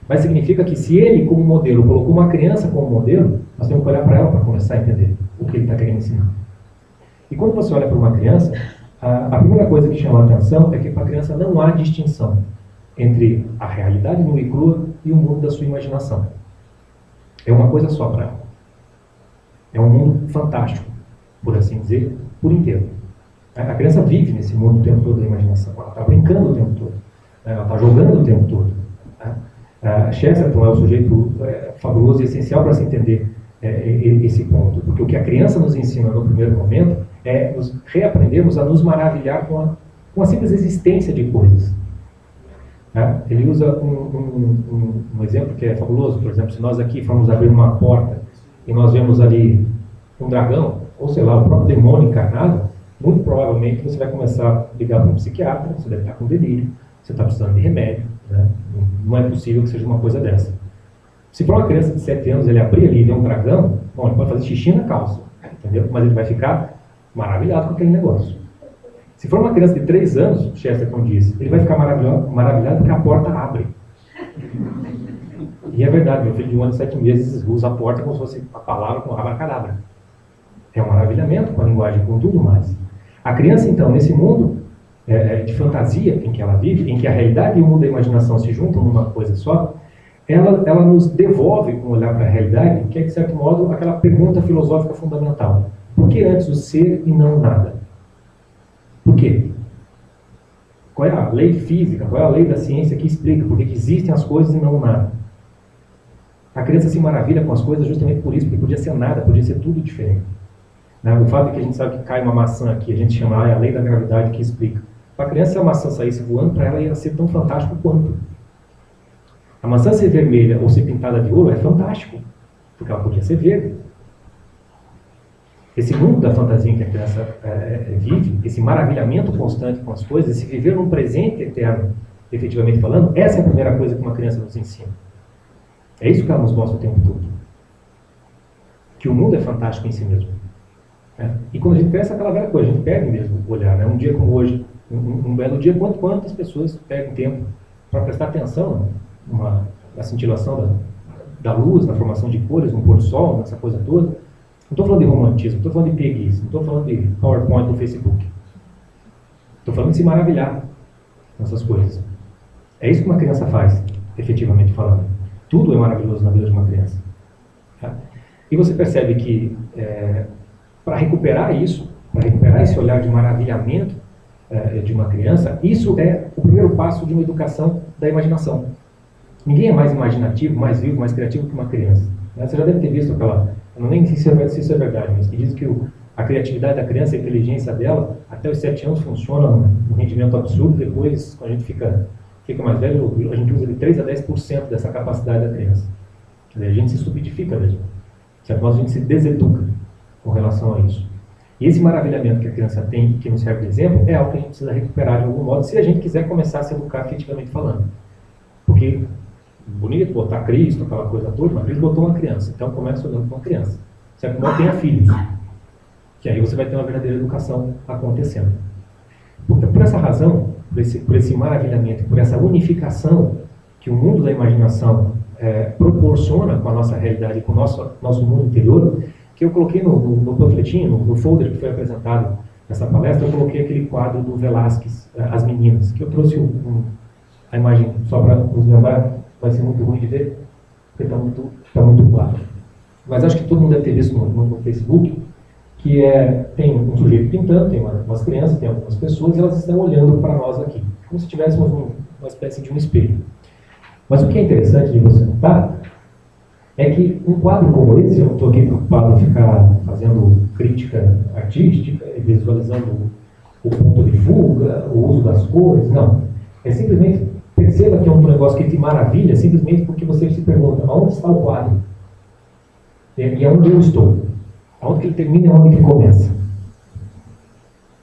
Mas significa que se ele, como modelo, colocou uma criança como modelo, nós temos que olhar para ela para começar a entender o que ele está querendo ensinar. E quando você olha para uma criança, a primeira coisa que chama a atenção é que para a criança não há distinção entre a realidade nua e crua e o mundo da sua imaginação. É uma coisa só para ela. É um mundo fantástico, por assim dizer, por inteiro. A criança vive nesse mundo o tempo todo da imaginação. Ela está brincando o tempo todo. Ela está jogando o tempo todo. Chesterton é o sujeito fabuloso e essencial para se entender esse ponto. Porque o que a criança nos ensina no primeiro momento é nos reaprendermos a nos maravilhar com a simples existência de coisas. Ele usa um exemplo que é fabuloso. Por exemplo, se nós aqui formos abrir uma porta e nós vemos ali um dragão, ou sei lá, o próprio demônio encarnado, muito provavelmente você vai começar a ligar para um psiquiatra, você deve estar com delírio, você está precisando de remédio, né? não é possível que seja uma coisa dessa. Se for uma criança de 7 anos, ele abrir ali e ver um dragão, bom, ele pode fazer xixi na calça, entendeu? Mas ele vai ficar maravilhado com aquele negócio. Se for uma criança de 3 anos, Chesterton diz, ele vai ficar maravilhado porque a porta abre. E é verdade, meu filho de 1 ano e 7 meses usa a porta como se fosse a palavra com abracadabra. É um maravilhamento com a linguagem, com tudo mais. A criança, então, nesse mundo de fantasia em que ela vive, em que a realidade e o mundo da imaginação se juntam numa coisa só, ela nos devolve um olhar para a realidade, que é, de certo modo, aquela pergunta filosófica fundamental. Por que antes o ser e não nada? Por quê? Qual é a lei física, qual é a lei da ciência que explica por que existem as coisas e não nada? A criança se maravilha com as coisas justamente por isso, porque podia ser nada, podia ser tudo diferente. O fato é que a gente sabe que cai uma maçã aqui, a gente chama a lei da gravidade que explica. Para a criança, se a maçã saísse voando, para ela ia ser tão fantástico quanto. A maçã ser vermelha ou ser pintada de ouro é fantástico, porque ela podia ser verde. Esse mundo da fantasia em que a criança vive, esse maravilhamento constante com as coisas, esse viver num presente eterno, efetivamente falando, essa é a primeira coisa que uma criança nos ensina. É isso que ela nos mostra o tempo todo. Que o mundo é fantástico em si mesmo. E quando a gente cresce, aquela velha coisa, a gente perde mesmo o olhar. Um dia como hoje, um belo dia, quantas pessoas perdem tempo para prestar atenção na cintilação da luz, na formação de cores, no pôr do sol, nessa coisa toda. Não estou falando de romantismo, não estou falando de preguiça, não estou falando de PowerPoint no Facebook. Estou falando de se maravilhar nessas coisas. É isso que uma criança faz, efetivamente falando. Tudo é maravilhoso na vida de uma criança. E você percebe que, para recuperar isso, para recuperar esse olhar de maravilhamento de uma criança, isso é o primeiro passo de uma educação da imaginação. Ninguém é mais imaginativo, mais vivo, mais criativo que uma criança. Você já deve ter visto aquela... Eu não nem sei se isso é verdade, mas que diz que a criatividade da criança, a inteligência dela, até os 7 anos funciona num rendimento absurdo. Depois, quando a gente fica mais velho, a gente usa de 3 a 10% dessa capacidade da criança. Quer dizer, a gente se stupidifica mesmo. De certo modo, a gente se deseduca com relação a isso. E esse maravilhamento que a criança tem, que nos serve de exemplo, é algo que a gente precisa recuperar de algum modo, se a gente quiser começar a se educar efetivamente falando. Porque, bonito botar Cristo, aquela coisa toda, mas Cristo botou uma criança, então começa olhando com uma criança. De certo modo, tenha filhos. Que aí você vai ter uma verdadeira educação acontecendo. Por essa razão, por esse maravilhamento, por essa unificação que o mundo da imaginação proporciona com a nossa realidade, com o nosso mundo interior, que eu coloquei no panfletinho, no folder que foi apresentado nessa palestra, eu coloquei aquele quadro do Velázquez, As Meninas, que eu trouxe a imagem só para nos lembrar, vai ser muito ruim de ver, porque está muito claro. Mas acho que todo mundo deve ter visto no Facebook, que tem um sujeito pintando, tem umas crianças, tem algumas pessoas, e elas estão olhando para nós aqui, como se tivéssemos uma espécie de um espelho. Mas o que é interessante de você notar é que um quadro como esse, eu não estou aqui preocupado em ficar fazendo crítica artística, visualizando o ponto de fuga, o uso das cores, não. É simplesmente, perceba que é um negócio que te maravilha, simplesmente porque você se pergunta, aonde está o quadro? E aonde eu estou? Aonde que ele termina e aonde que ele começa?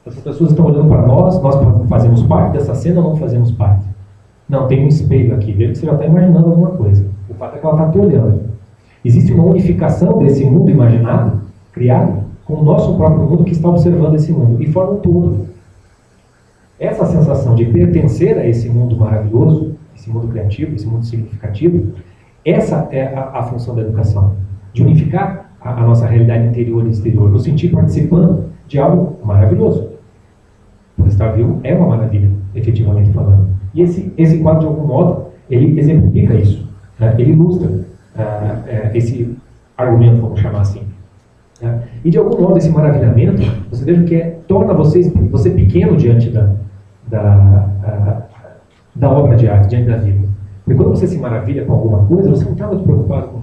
Essas pessoas estão olhando para nós fazemos parte dessa cena ou não fazemos parte? Não, tem um espelho aqui, veja que você já está imaginando alguma coisa. O fato é que ela está te olhando. Existe uma unificação desse mundo imaginado, criado, com o nosso próprio mundo que está observando esse mundo, e forma um todo. Essa sensação de pertencer a esse mundo maravilhoso, esse mundo criativo, esse mundo significativo, essa é a função da educação. De unificar a nossa realidade interior e exterior, nos sentir participando de algo maravilhoso. O estar vivo é uma maravilha, efetivamente falando. E esse quadro, de algum modo, ele exemplifica isso. Ele ilustra esse argumento, vamos chamar assim. E de algum modo esse maravilhamento, você veja que torna você pequeno diante da obra de arte, diante da vida. Porque quando você se maravilha com alguma coisa, você não está muito preocupado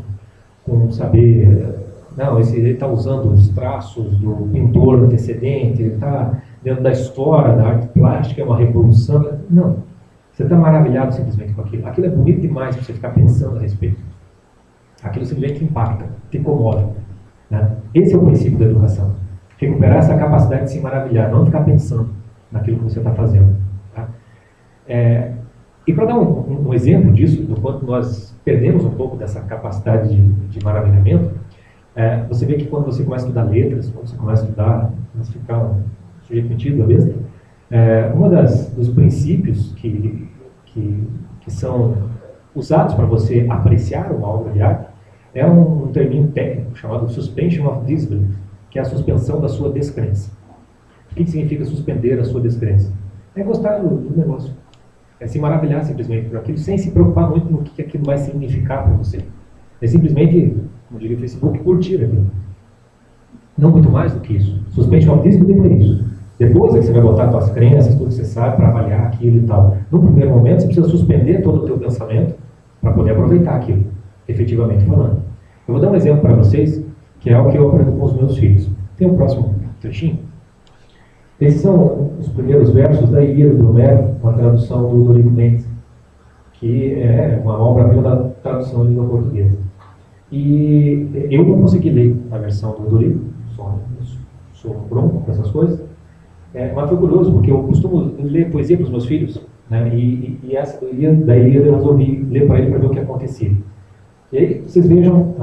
com saber, não, ele está usando os traços do pintor antecedente, ele está dentro da história da arte plástica, é uma revolução. Não, você está maravilhado simplesmente com aquilo. Aquilo é bonito demais para você ficar pensando a respeito. Aquilo simplesmente impacta, te incomoda. Esse é o princípio da educação. Recuperar essa capacidade de se maravilhar, não ficar pensando naquilo que você está fazendo. E para dar um exemplo disso, do quanto nós perdemos um pouco dessa capacidade de maravilhamento, você vê que quando você começa a estudar letras, quando você começa a estudar, você ficar um sujeito metido à besta, um dos princípios que são usados para você apreciar uma obra de arte é um termo técnico chamado suspension of disbelief, que é a suspensão da sua descrença. O que significa suspender a sua descrença? É gostar do negócio. É se maravilhar simplesmente por aquilo, sem se preocupar muito no que aquilo vai significar para você. É simplesmente, como diria o Facebook, curtir aquilo. Não muito mais do que isso. Suspension of disbelief é isso. Depois é que você vai botar suas crenças, tudo que você sabe, para avaliar aquilo e tal. No primeiro momento, você precisa suspender todo o teu pensamento para poder aproveitar aquilo, efetivamente falando. Eu vou dar um exemplo para vocês, que é algo que eu aprendo com os meus filhos. Tem o próximo trechinho. Esses são os primeiros versos da Ilíada de Homero, uma tradução do Dorico Mendes, que é uma obra-prima da tradução em língua portuguesa. E eu não consegui ler a versão do Dorico, sou um bronco com essas coisas, mas foi curioso, porque eu costumo ler poesia para os meus filhos, né, e essa da Ilíada eu resolvi ler para ele para ver o que acontecia. E aí vocês vejam,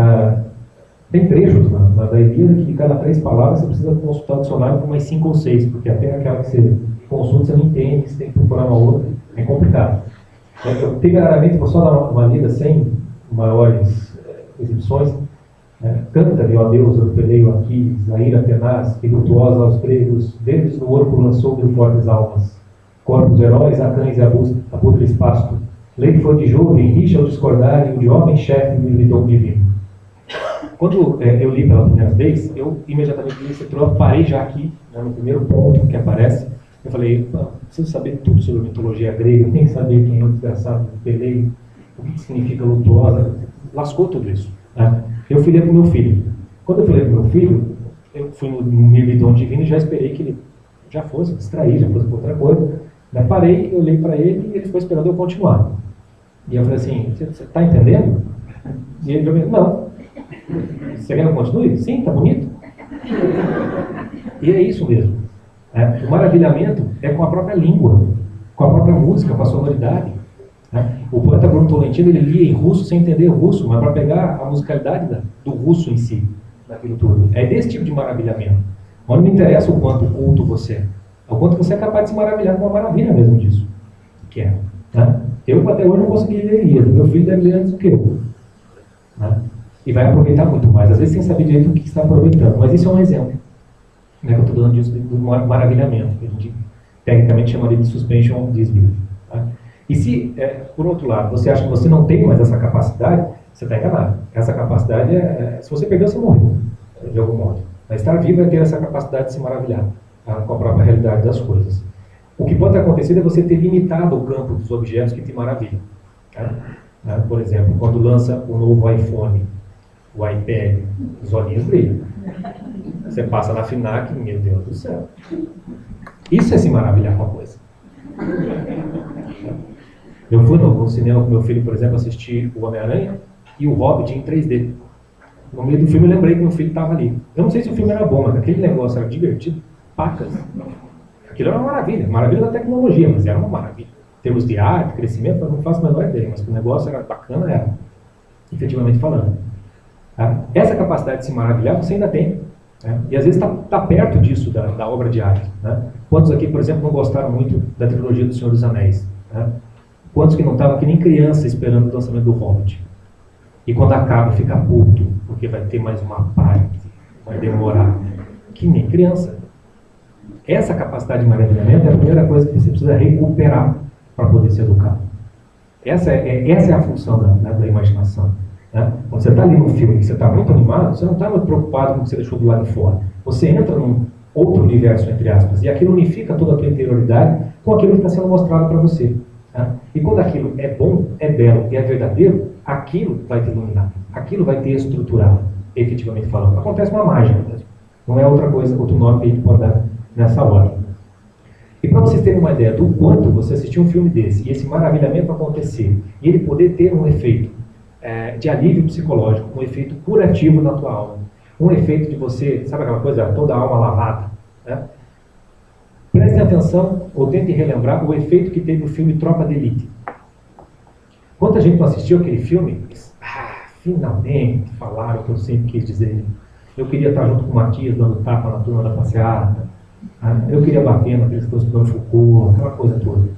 tem trechos da Ilíada que de cada 3 palavras você precisa consultar o dicionário por mais 5 ou 6, porque até aquela que você consulta você não entende, você tem que procurar uma outra, é complicado. Eu temerariamente vou só dar uma lida sem maiores exibições. Canta-me, ó Deus, eu peleio aqui, a ira tenaz, que lutuosa aos gregos, deles no corpo lançou mil fortes almas, corpos heróis, a cães e abutres pasto, lei foi de jovem, rixa ao discordar, e o de homem chefe me lidou divino. Quando eu li pela primeira vez, eu imediatamente li esse troço, parei já aqui, no primeiro ponto que aparece. Eu falei, preciso saber tudo sobre a mitologia grega, eu tenho que saber quem é o desgraçado, peleio, o que significa lutuosa, lascou tudo isso. Eu fui ler para o meu filho. Quando eu fui ler para o meu filho, eu fui no Mirmidon Divino e já esperei que ele já fosse distrair, já fosse para outra coisa. Parei, eu olhei para ele e ele ficou esperando eu continuar. E eu falei assim, você está entendendo? E ele falou, não. Você quer que eu continue? Sim, tá bonito. E é isso mesmo. O maravilhamento é com a própria língua, com a própria música, com a sonoridade. O poeta Bruno Tolentino, ele lia em russo sem entender russo, mas para pegar a musicalidade do russo em si, daquilo tudo. É desse tipo de maravilhamento. Mas não me interessa o quanto culto você é, o quanto você é capaz de se maravilhar com a maravilha mesmo disso. Que é. Eu até hoje não consegui ler Ilíada, meu filho deve ler antes do que eu. E vai aproveitar muito mais, às vezes sem saber direito o que está aproveitando, mas isso é um exemplo, que eu estou dando disso do maravilhamento, que a gente tecnicamente chamaria de suspension of disbelief. E se, por outro lado, você acha que você não tem mais essa capacidade, você está enganado. Essa capacidade se você perdeu, você morreu, de algum modo. Mas estar vivo é ter essa capacidade de se maravilhar com a própria realidade das coisas. O que pode ter acontecido é você ter limitado o campo dos objetos que te maravilham. Por exemplo, quando lança o novo iPhone, o iPad, os olhinhos brilham. Você passa na FINAC, meu Deus do céu. Isso é se maravilhar com a coisa. Eu fui no cinema com meu filho, por exemplo, assistir o Homem-Aranha e o Hobbit em 3D. No meio do filme eu lembrei que meu filho estava ali. Eu não sei se o filme era bom, mas aquele negócio era divertido, pacas. Aquilo era uma maravilha, maravilha da tecnologia, mas era uma maravilha. Em termos de arte, crescimento, eu não faço a menor ideia, mas que o negócio era bacana, era, efetivamente falando. Essa capacidade de se maravilhar você ainda tem. E às vezes está perto disso da obra de arte. Quantos aqui, por exemplo, não gostaram muito da trilogia do Senhor dos Anéis? Quantos que não estavam que nem criança esperando o lançamento do Hobbit? E quando acaba fica puto, porque vai ter mais uma parte, vai demorar. Que nem criança. Essa capacidade de maravilhamento é a primeira coisa que você precisa recuperar para poder se educar. Essa é a função da imaginação. Quando você está ali no filme e você está muito animado, você não está muito preocupado com o que você deixou do lado de fora. Você entra num outro universo, entre aspas, e aquilo unifica toda a tua interioridade com aquilo que está sendo mostrado para você. E quando aquilo é bom, é belo e é verdadeiro, aquilo vai te iluminar, aquilo vai te estruturar, efetivamente falando. Acontece uma mágica mesmo. Não é outra coisa, outro nome que a gente pode dar nessa hora. E para vocês terem uma ideia do quanto você assistir um filme desse, e esse maravilhamento acontecer, e ele poder ter um efeito de alívio psicológico, um efeito curativo na tua alma, um efeito de você, sabe aquela coisa, toda a alma lavada, Prestem atenção, ou tentem relembrar o efeito que teve o filme Tropa de Elite. Quanta gente não assistiu aquele filme? Finalmente falaram o que eu sempre quis dizer. Eu queria estar junto com o Matias, dando tapa na turma da passeata. Eu queria bater naqueles que estão estudando Foucault, aquela coisa toda.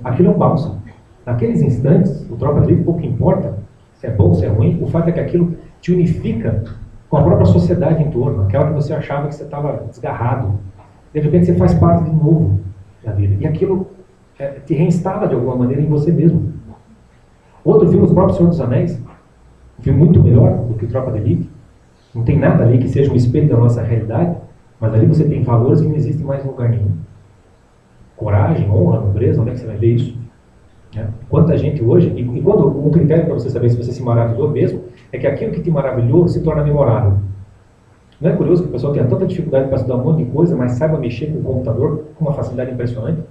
Aquilo é um bálsamo. Naqueles instantes, o Tropa de Elite pouco importa se é bom, se é ruim, o fato é que aquilo te unifica com a própria sociedade em torno, aquela que você achava que você estava desgarrado. De repente você faz parte de novo da vida. E aquilo te reinstala de alguma maneira em você mesmo. Outro filme, O próprio Senhor dos Anéis, um filme muito melhor do que o Tropa de Elite. Não tem nada ali que seja um espelho da nossa realidade, mas ali você tem valores que não existem mais em lugar nenhum. Coragem, honra, nobreza, onde é que você vai ver isso? Quanta gente hoje, e quando um critério para você saber se você se maravilhou mesmo, é que aquilo que te maravilhou se torna memorável. Não é curioso que o pessoal tenha tanta dificuldade para estudar um monte de coisa, mas saiba mexer com o computador com uma facilidade impressionante?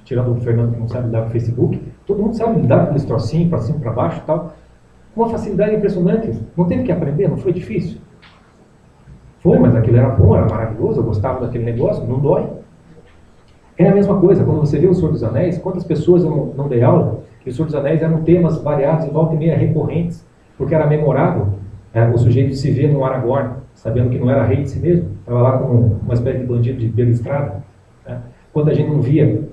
Tirando o Fernando que não sabe lidar com o Facebook, todo mundo sabe lidar com aqueles trocinhos, para cima, para baixo e tal. Com uma facilidade impressionante. Não teve que aprender, não foi difícil. Foi, mas aquilo era bom, era maravilhoso, eu gostava daquele negócio, não dói. É a mesma coisa, quando você vê o Senhor dos Anéis, quantas pessoas eu não dei aula, e o Senhor dos Anéis eram temas variados, em volta e meia recorrentes, porque era memorável o sujeito se ver no Aragorn, sabendo que não era rei de si mesmo, estava lá como uma espécie de bandido de beira estrada. Quando a gente não via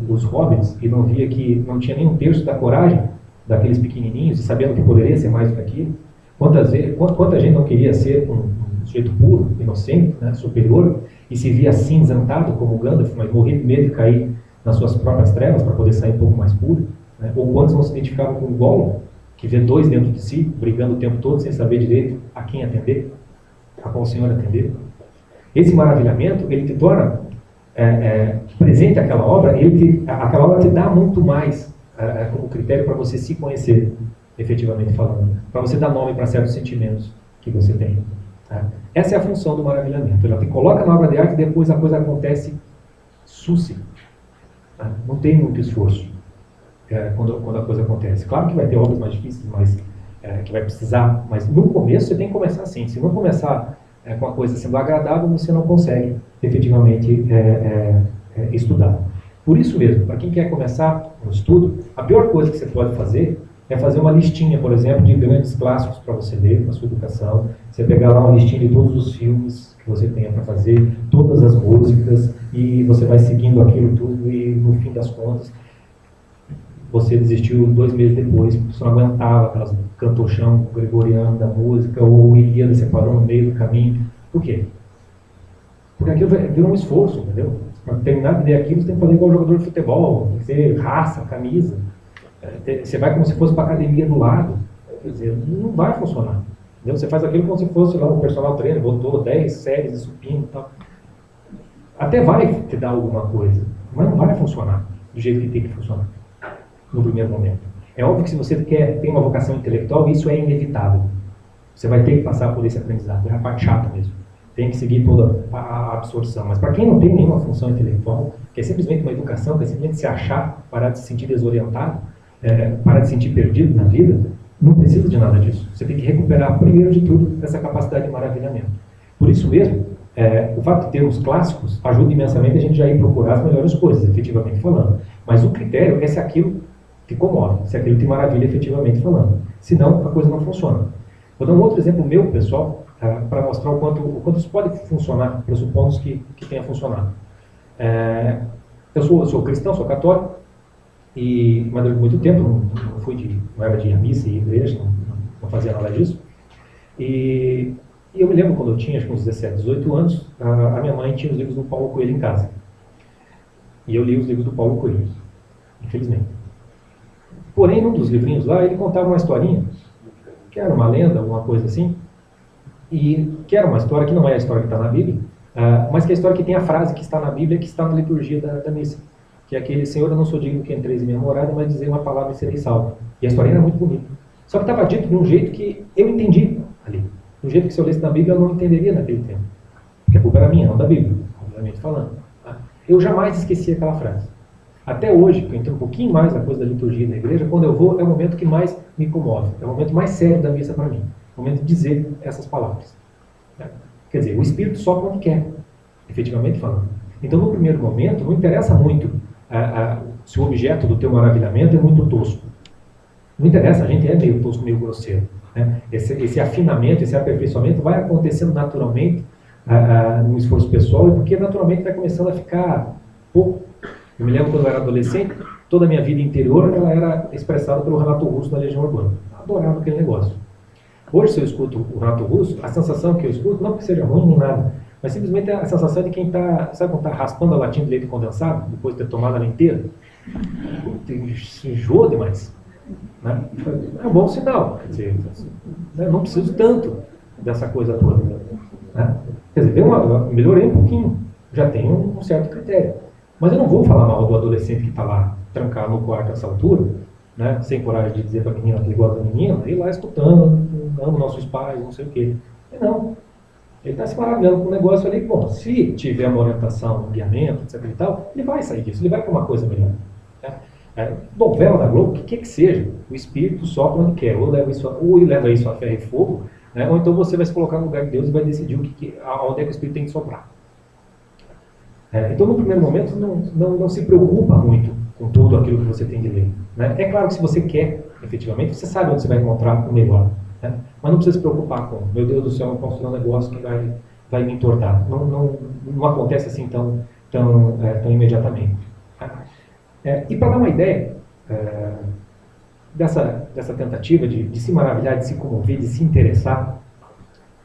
os hobbits, e não via que não tinha nem um terço da coragem daqueles pequenininhos, e sabendo que poderia ser mais do que aquilo, quanta gente não queria ser um sujeito puro, inocente, superior, e se via cinzentado como Gandalf, mas morria de medo de cair nas suas próprias trevas para poder sair um pouco mais puro. Ou quantos não se identificavam com o Gollum, que vê dois dentro de si, brigando o tempo todo sem saber direito a quem atender, a qual senhor atender. Esse maravilhamento, ele te torna presente àquela obra, aquela obra te dá muito mais como critério para você se conhecer, efetivamente falando, para você dar nome para certos sentimentos que você tem. Essa é a função do maravilhamento. Ela te coloca na obra de arte e depois a coisa acontece suce. Não tem muito esforço quando a coisa acontece. Claro que vai ter obras mais difíceis, mas que vai precisar, mas no começo você tem que começar assim. Se não começar com a coisa sendo agradável, você não consegue efetivamente estudar. Por isso mesmo, para quem quer começar um estudo, a pior coisa que você pode fazer é fazer uma listinha, por exemplo, de grandes clássicos para você ler na sua educação. Você pegar lá uma listinha de todos os filmes que você tenha para fazer, todas as músicas, e você vai seguindo aquilo tudo, e no fim das contas, você desistiu 2 meses depois, porque você não aguentava aquelas cantochão gregoriano da música, ou o Ilíada separou no meio do caminho. Por quê? Porque aquilo virou um esforço, entendeu? Para terminar de ler aquilo, você tem que fazer igual jogador de futebol, tem que ter raça, camisa. Você vai como se fosse para a academia do lado. Quer dizer, não vai funcionar. Entendeu? Você faz aquilo como se fosse lá um personal trainer, botou 10 séries de supino e tal. Até vai te dar alguma coisa, mas não vai funcionar do jeito que tem que funcionar no primeiro momento. É óbvio que se você tem uma vocação intelectual, isso é inevitável. Você vai ter que passar por esse aprendizado, é a parte chata mesmo. Tem que seguir toda a absorção. Mas para quem não tem nenhuma função intelectual, que é simplesmente uma educação, que é simplesmente se achar, parar de se sentir desorientado, parar de se sentir perdido na vida, não precisa de nada disso. Você tem que recuperar, primeiro de tudo, essa capacidade de maravilhamento. Por isso mesmo, o fato de termos clássicos ajuda imensamente a gente já ir procurar as melhores coisas, efetivamente falando. Mas o critério é se aquilo te comove, se aquilo te maravilha, efetivamente falando. Senão, a coisa não funciona. Vou dar um outro exemplo meu, pessoal, para mostrar o quanto isso pode funcionar, pressupondo que tenha funcionado. Eu sou cristão, sou católico, mas durante muito tempo não era de ir à missa e igreja, não fazia nada disso. E eu me lembro quando eu tinha acho que uns 17, 18 anos, a minha mãe tinha os livros do Paulo Coelho em casa. E eu li os livros do Paulo Coelho, infelizmente. Porém, num dos livrinhos lá, ele contava uma historinha, que era uma lenda, alguma coisa assim, e que era uma história que não é a história que está na Bíblia, mas que é a história que tem a frase que está na Bíblia, que está na liturgia da missa, que é aquele: Senhor, eu não sou digno que entreis em minha morada, mas dizer uma palavra e serei salvo. E a historinha era muito bonita. Só que estava dito de um jeito que eu entendi ali. De um jeito que se eu lesse na Bíblia, eu não entenderia naquele tempo. Porque a culpa era minha, não da Bíblia, obviamente falando. Eu jamais esqueci aquela frase. Até hoje, que eu entro um pouquinho mais na coisa da liturgia da igreja, quando eu vou, é o momento que mais me comove. É o momento mais sério da missa para mim. É o momento de dizer essas palavras. Quer dizer, o Espírito sopra onde quer, efetivamente falando. Então, no primeiro momento, não interessa muito se o objeto do teu maravilhamento é muito tosco. Não interessa, a gente é meio tosco, meio grosseiro. Né? Esse afinamento, esse aperfeiçoamento vai acontecendo naturalmente no esforço pessoal, porque naturalmente vai começando a ficar pouco. Eu me lembro quando eu era adolescente, toda a minha vida interior ela era expressada pelo Renato Russo na Legião Urbana. Eu adorava aquele negócio. Hoje, se eu escuto o Renato Russo, a sensação que eu escuto, não que seja ruim nem nada, mas simplesmente a sensação de quem está, sabe quando está raspando a latinha de leite condensado, depois de ter tomado ela inteira? Se enjoa demais. Né? É um bom sinal. Quer dizer, eu não preciso tanto dessa coisa toda. Né? Quer dizer, melhorei um pouquinho, já tenho um certo critério. Mas eu não vou falar mal do adolescente que está lá, trancado no quarto a essa altura, né? Sem coragem de dizer para a menina que ele gosta da menina, ir lá escutando, amo nossos pais, não sei o quê. Não. Ele está se maravilhando com o negócio ali. Bom, se tiver uma orientação, um guiamento, etc e tal, ele vai sair disso, ele vai para uma coisa melhor. Né? Novela da Globo, o que seja, o espírito sopra onde quer, ou leva isso a ferro e fogo, né? Ou então você vai se colocar no lugar de Deus e vai decidir aonde é que o espírito tem que soprar. Então, no primeiro momento, não se preocupa muito com tudo aquilo que você tem de ler. Né? É claro que se você quer, efetivamente, você sabe onde você vai encontrar o melhor. Né? Mas não precisa se preocupar com, meu Deus do céu, eu posso fazer um negócio que vai me entortar. Não acontece assim tão imediatamente. E para dar uma ideia dessa tentativa de se maravilhar, de se comover, de se interessar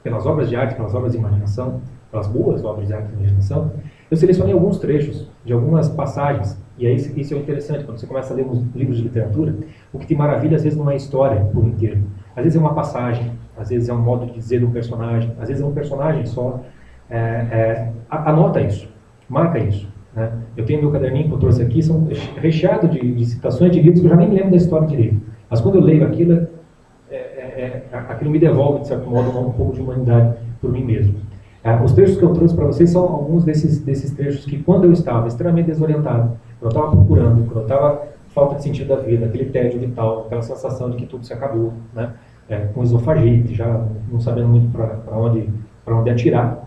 pelas obras de arte, pelas obras de imaginação, pelas boas obras de arte e imaginação, eu selecionei alguns trechos de algumas passagens, e aí isso é interessante, quando você começa a ler uns livros de literatura, o que te maravilha às vezes não é a história por inteiro, às vezes é uma passagem, às vezes é um modo de dizer de um personagem, às vezes é um personagem só. Anota isso, marca isso. Né? Eu tenho meu caderninho que eu trouxe aqui, são recheado de citações de livros que eu já nem me lembro da história direito, mas quando eu leio aquilo, aquilo me devolve, de certo modo, um pouco de humanidade por mim mesmo. Os trechos que eu trouxe para vocês são alguns desses trechos que, quando eu estava extremamente desorientado, quando eu estava procurando, quando eu estava falta de sentido da vida, aquele tédio vital, aquela sensação de que tudo se acabou, né? Com esofagite, já não sabendo muito para onde atirar.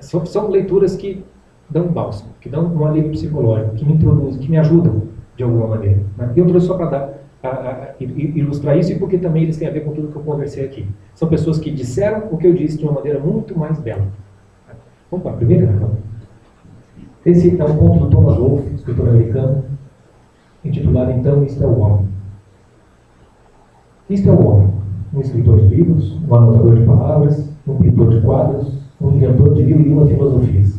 São leituras que dão um bálsamo, que dão um alívio psicológico, que me introduzem, que me ajudam de alguma maneira. Né? E eu trouxe só para ilustrar isso, e porque também eles têm a ver com tudo que eu conversei aqui. São pessoas que disseram o que eu disse de uma maneira muito mais bela. Vamos para a primeira? Esse é um conto do Thomas Wolfe, escritor americano, intitulado então Isto é o Homem. Isto é o homem, um escritor de livros, um anotador de palavras, um pintor de quadros, um inventor de 1001 filosofias.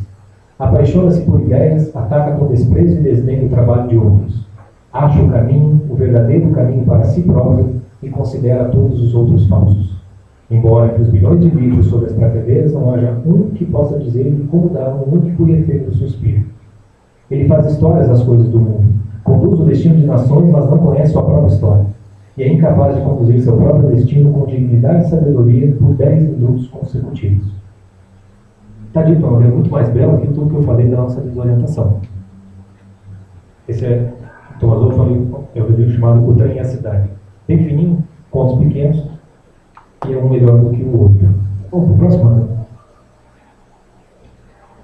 Apaixona-se por ideias, ataca com desprezo e desdém o trabalho de outros. Acha o caminho, o verdadeiro caminho para si próprio e considera todos os outros falsos. Embora que os bilhões de livros sobre as prateleiras não haja um que possa dizer-lhe como dar um único e efeito suspiro. Ele faz histórias das coisas do mundo, conduz o destino de nações, mas não conhece sua própria história, e é incapaz de conduzir seu próprio destino com dignidade e sabedoria por 10 minutos consecutivos. Está dito de uma maneira muito mais bela que tudo que eu falei da nossa desorientação. Esse é Thomas Wolfe, é o livro chamado O Trem e a Cidade. Bem fininho, contos pequenos, e é um melhor do que o outro. Vamos para o próximo.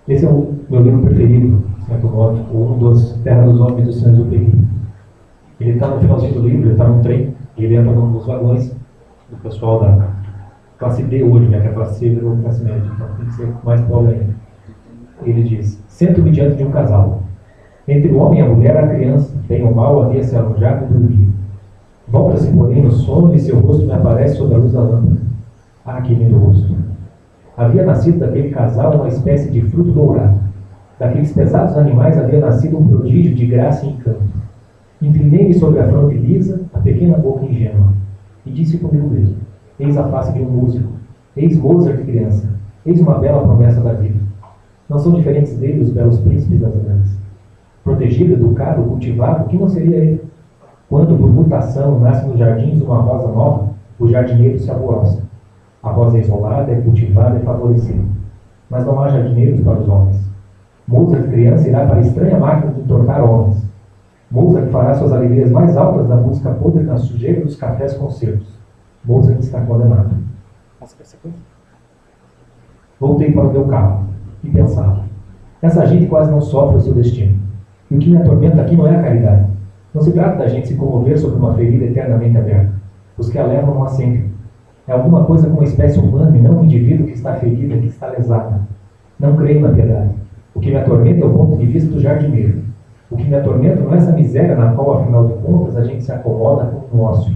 Esse é o meu livro preferido, certo modo, um dos Terra dos Homens do Saint-Exupéry. Ele está no finalzinho do livro, ele está num trem, e ele entra num dos vagões do pessoal da classe D hoje, né, que a classe C virou classe média, então tem que ser mais pobre ainda. Ele diz: sento-me diante de um casal. Entre o homem e a mulher, a criança, bem ou mal, havia se alojado e dormido. Volta-se, porém, no sono e seu rosto me aparece sob a luz da lâmpada. Ah, que lindo rosto! Havia nascido daquele casal uma espécie de fruto dourado. Daqueles pesados animais havia nascido um prodígio de graça e encanto. Inclinei-me sobre a fronte lisa, a pequena boca ingênua, e disse comigo mesmo: eis a face de um músico, eis Mozart criança, eis uma bela promessa da vida. Não são diferentes dele os belos príncipes das grandes. Protegido, educado, cultivado, que não seria ele? Quando, por mutação, nasce nos jardins uma rosa nova, o jardineiro se alvoroça. A rosa é isolada, é cultivada, é favorecida. Mas não há jardineiros para os homens. Mozart criança irá para a estranha máquina de entortar homens. Mozart fará suas alegrias mais altas na música podre na sujeira dos cafés concertos. Mozart está condenado. Voltei para o meu carro e pensava: essa gente quase não sofre o seu destino. E o que me atormenta aqui não é a caridade. Não se trata da gente se comover sobre uma ferida eternamente aberta. Os que a levam não a sentem. É alguma coisa com a espécie humana e não o indivíduo que está ferida, que está lesada. Não creio na piedade. O que me atormenta é o ponto de vista do jardineiro. O que me atormenta não é essa miséria na qual, afinal de contas, a gente se acomoda com um ócio.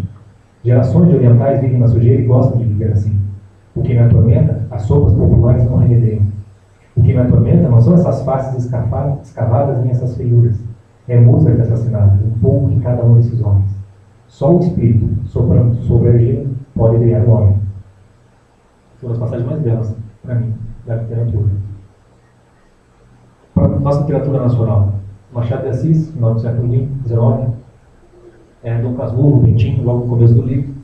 Gerações de orientais vivem na sujeira e gostam de viver assim. O que me atormenta, as sopas populares não remedeiam. O que me atormenta não são essas faces escavadas nem essas feiuras. É Mozart assassinado, um pouco em cada um desses homens. Só o espírito, soprando sobre a argila, pode criar o homem. Uma das passagens mais belas, para mim, da literatura. Para a nossa literatura nacional, Machado de Assis, final do século XIX, Dom Casmurro, Bentinho, logo no começo do livro,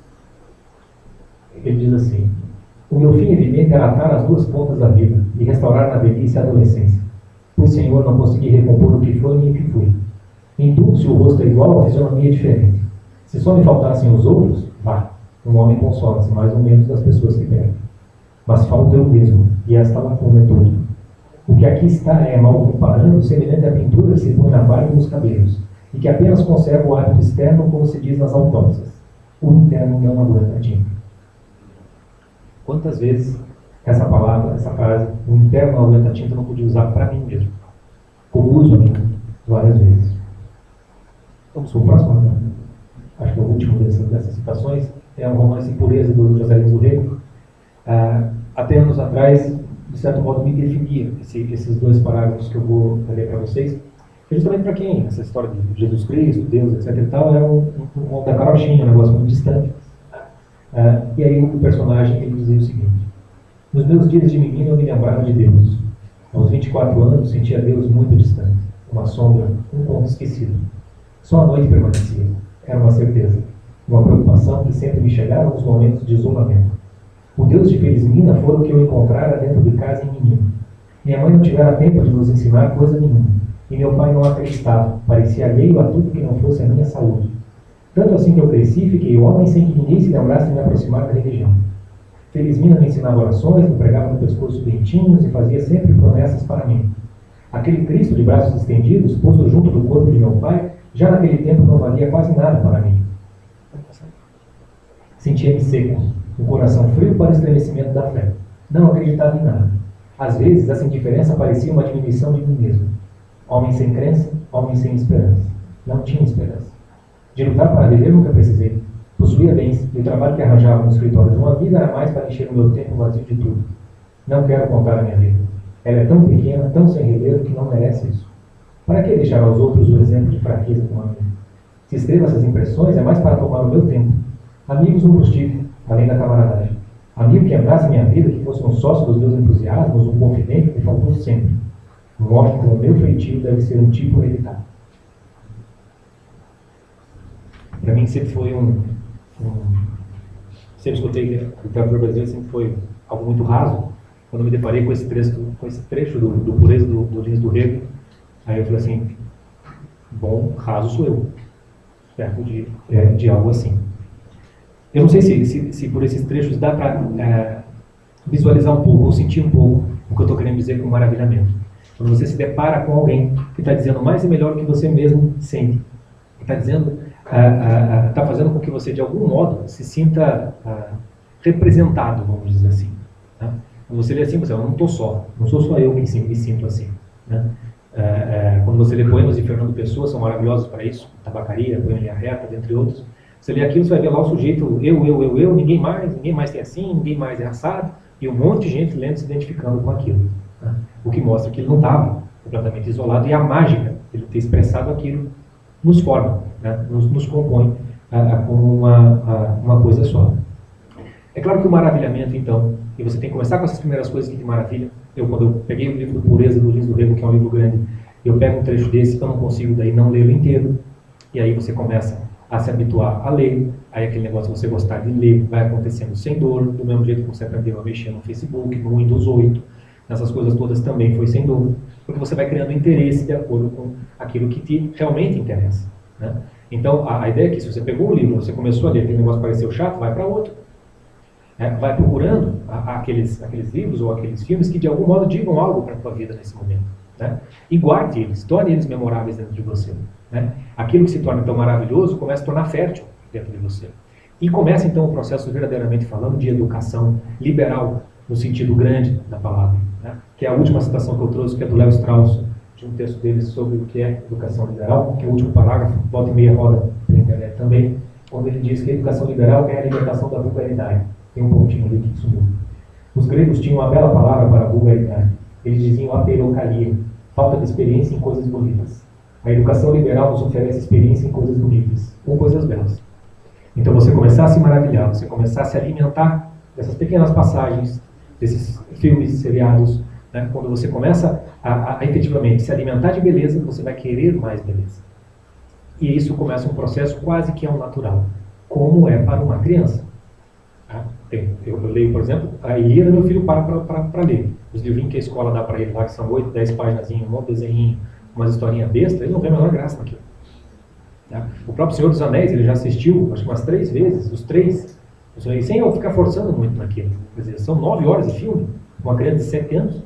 ele diz assim: o meu fim evidente era atar as duas pontas da vida e restaurar na velhice a adolescência. Por Senhor, não consegui recompor o que foi nem o que fui. Em tudo, se o rosto é igual, a fisionomia é diferente. Se só me faltassem os outros, vá, um homem consola-se mais ou menos das pessoas que perde. Mas falta eu mesmo, e esta lacuna é toda. O que aqui está é, mal comparando, semelhante à pintura que se põe na barba e nos cabelos, e que apenas conserva o hábito externo, como se diz nas autópsias. O interno não aguenta a tinta. Quantas vezes essa palavra, essa frase, o interno não aguenta a tinta, eu não podia usar para mim mesmo? Como uso a mim várias vezes. Vamos para o próximo. Acho que é o último dessas citações. É um romance Pureza, do José Lins do Rego. Até anos atrás, de certo modo, me definia esses dois parágrafos que eu vou ler para vocês. Justamente para quem, essa história de Jesus Cristo, Deus, etc. e tal, é um da carochinha, um negócio muito distante. E aí o personagem ele dizia o seguinte: nos meus dias de menino eu me lembrava de Deus. Aos 24 anos sentia Deus muito distante, uma sombra, um ponto esquecido. Só a noite permanecia. Era uma certeza, uma preocupação que sempre me chegava nos momentos de isolamento. O Deus de Felizmina foi o que eu encontrara dentro de casa em menino. Minha mãe não tivera tempo de nos ensinar coisa nenhuma, e meu pai não acreditava, parecia alheio a tudo que não fosse a minha saúde. Tanto assim que eu cresci e fiquei homem sem que ninguém se lembrasse de me aproximar da religião. Felizmina me ensinava orações, me pregava no pescoço bentinhos e fazia sempre promessas para mim. Aquele Cristo de braços estendidos, posto junto do corpo de meu pai, já naquele tempo não valia quase nada para mim. Sentia-me seco, um coração frio para o estremecimento da fé. Não acreditava em nada. Às vezes, essa indiferença parecia uma diminuição de mim mesmo. Homem sem crença, homem sem esperança. Não tinha esperança. De lutar para viver nunca precisei. Possuía bens, e o trabalho que arranjava no escritório de uma vida era mais para encher o meu tempo vazio de tudo. Não quero contar a minha vida. Ela é tão pequena, tão sem relevo, que não merece isso. Para que deixar aos outros o exemplo de fraqueza como a minha? Se escrevo essas impressões, é mais para tomar o meu tempo. Amigos não os tive, além da camaradagem. Amigo que entrasse em minha vida, que fosse um sócio dos meus entusiasmos, um confidente, me faltou sempre. Um homem com o meu feitio deve ser um tipo evitado. Para mim sempre foi sempre escutei que a literatura brasileira sempre foi algo muito raso. Quando me deparei com esse trecho do Pureza do Lins do Rego, aí eu falei assim: bom, raso sou eu, perto de algo assim. Eu não sei se por esses trechos dá para visualizar um pouco, ou sentir um pouco o que eu estou querendo dizer com maravilhamento. Quando você se depara com alguém que está dizendo mais e melhor do que você mesmo sente, que está dizendo, está fazendo com que você de algum modo se sinta representado, vamos dizer assim. Né? Quando você lê assim, você não estou só, não sou só eu que me sinto assim. Né? Quando você lê poemas de Fernando Pessoa, são maravilhosos para isso, Tabacaria, Poema em Linha Reta, dentre outros. Você lê aquilo, você vai ver lá o sujeito, eu, ninguém mais tem assim, ninguém mais é assado, e um monte de gente lendo, se identificando com aquilo. Né? O que mostra que ele não estava completamente isolado, e a mágica de ele ter expressado aquilo nos forma, né? nos compõe como uma coisa só. É claro que o maravilhamento, então, e você tem que começar com essas primeiras coisas que te maravilham. Quando eu peguei o livro do Pureza, do Lins do Rego, que é um livro grande, eu pego um trecho desse, eu não consigo daí não ler o inteiro, e aí você começa a se habituar a ler, aí aquele negócio de você gostar de ler vai acontecendo sem dor, do mesmo jeito que você aprendeu a mexer no Facebook, no Windows 8, nessas coisas todas também foi sem dor, porque você vai criando interesse de acordo com aquilo que te realmente interessa. Né? Então, a ideia é que se você pegou um livro, você começou a ler, aquele negócio pareceu chato, vai para outro. Vai procurando aqueles livros ou aqueles filmes que de algum modo digam algo para a tua vida nesse momento. Né? E guarde eles, torne eles memoráveis dentro de você. né? Aquilo que se torna tão maravilhoso começa a tornar fértil dentro de você. E começa então o processo, verdadeiramente falando, de educação liberal, no sentido grande da palavra, né? Que é a última citação que eu trouxe, que é do Léo Strauss, de um texto dele sobre o que é educação liberal, que é o último parágrafo, volta e meia roda pela internet também, onde ele diz que a educação liberal é a libertação da vulgaridade. Tem um pontinho ali que sumiu. Os gregos tinham uma bela palavra para a vulgaridade. Eles diziam aperocalia, falta de experiência em coisas bonitas. A educação liberal nos oferece experiência em coisas bonitas, ou coisas belas. Então você começar a se maravilhar, você começar a se alimentar dessas pequenas passagens, desses filmes, seriados, né? Quando você começa a efetivamente se alimentar de beleza, você vai querer mais beleza. E isso começa um processo quase que ao natural, como é para uma criança. Tá? Eu leio, por exemplo, a Ilíada, meu filho para ler. Os livrinhos que a escola dá para ele lá, que são 8, 10 páginas, um monte de desenho, umas historinhas bestas, ele não vê a menor graça naquilo. Tá? O próprio Senhor dos Anéis, ele já assistiu, acho que umas 3 vezes, os 3, sem eu ficar forçando muito naquilo. Quer dizer, são 9 horas de filme, uma criança de 7 anos.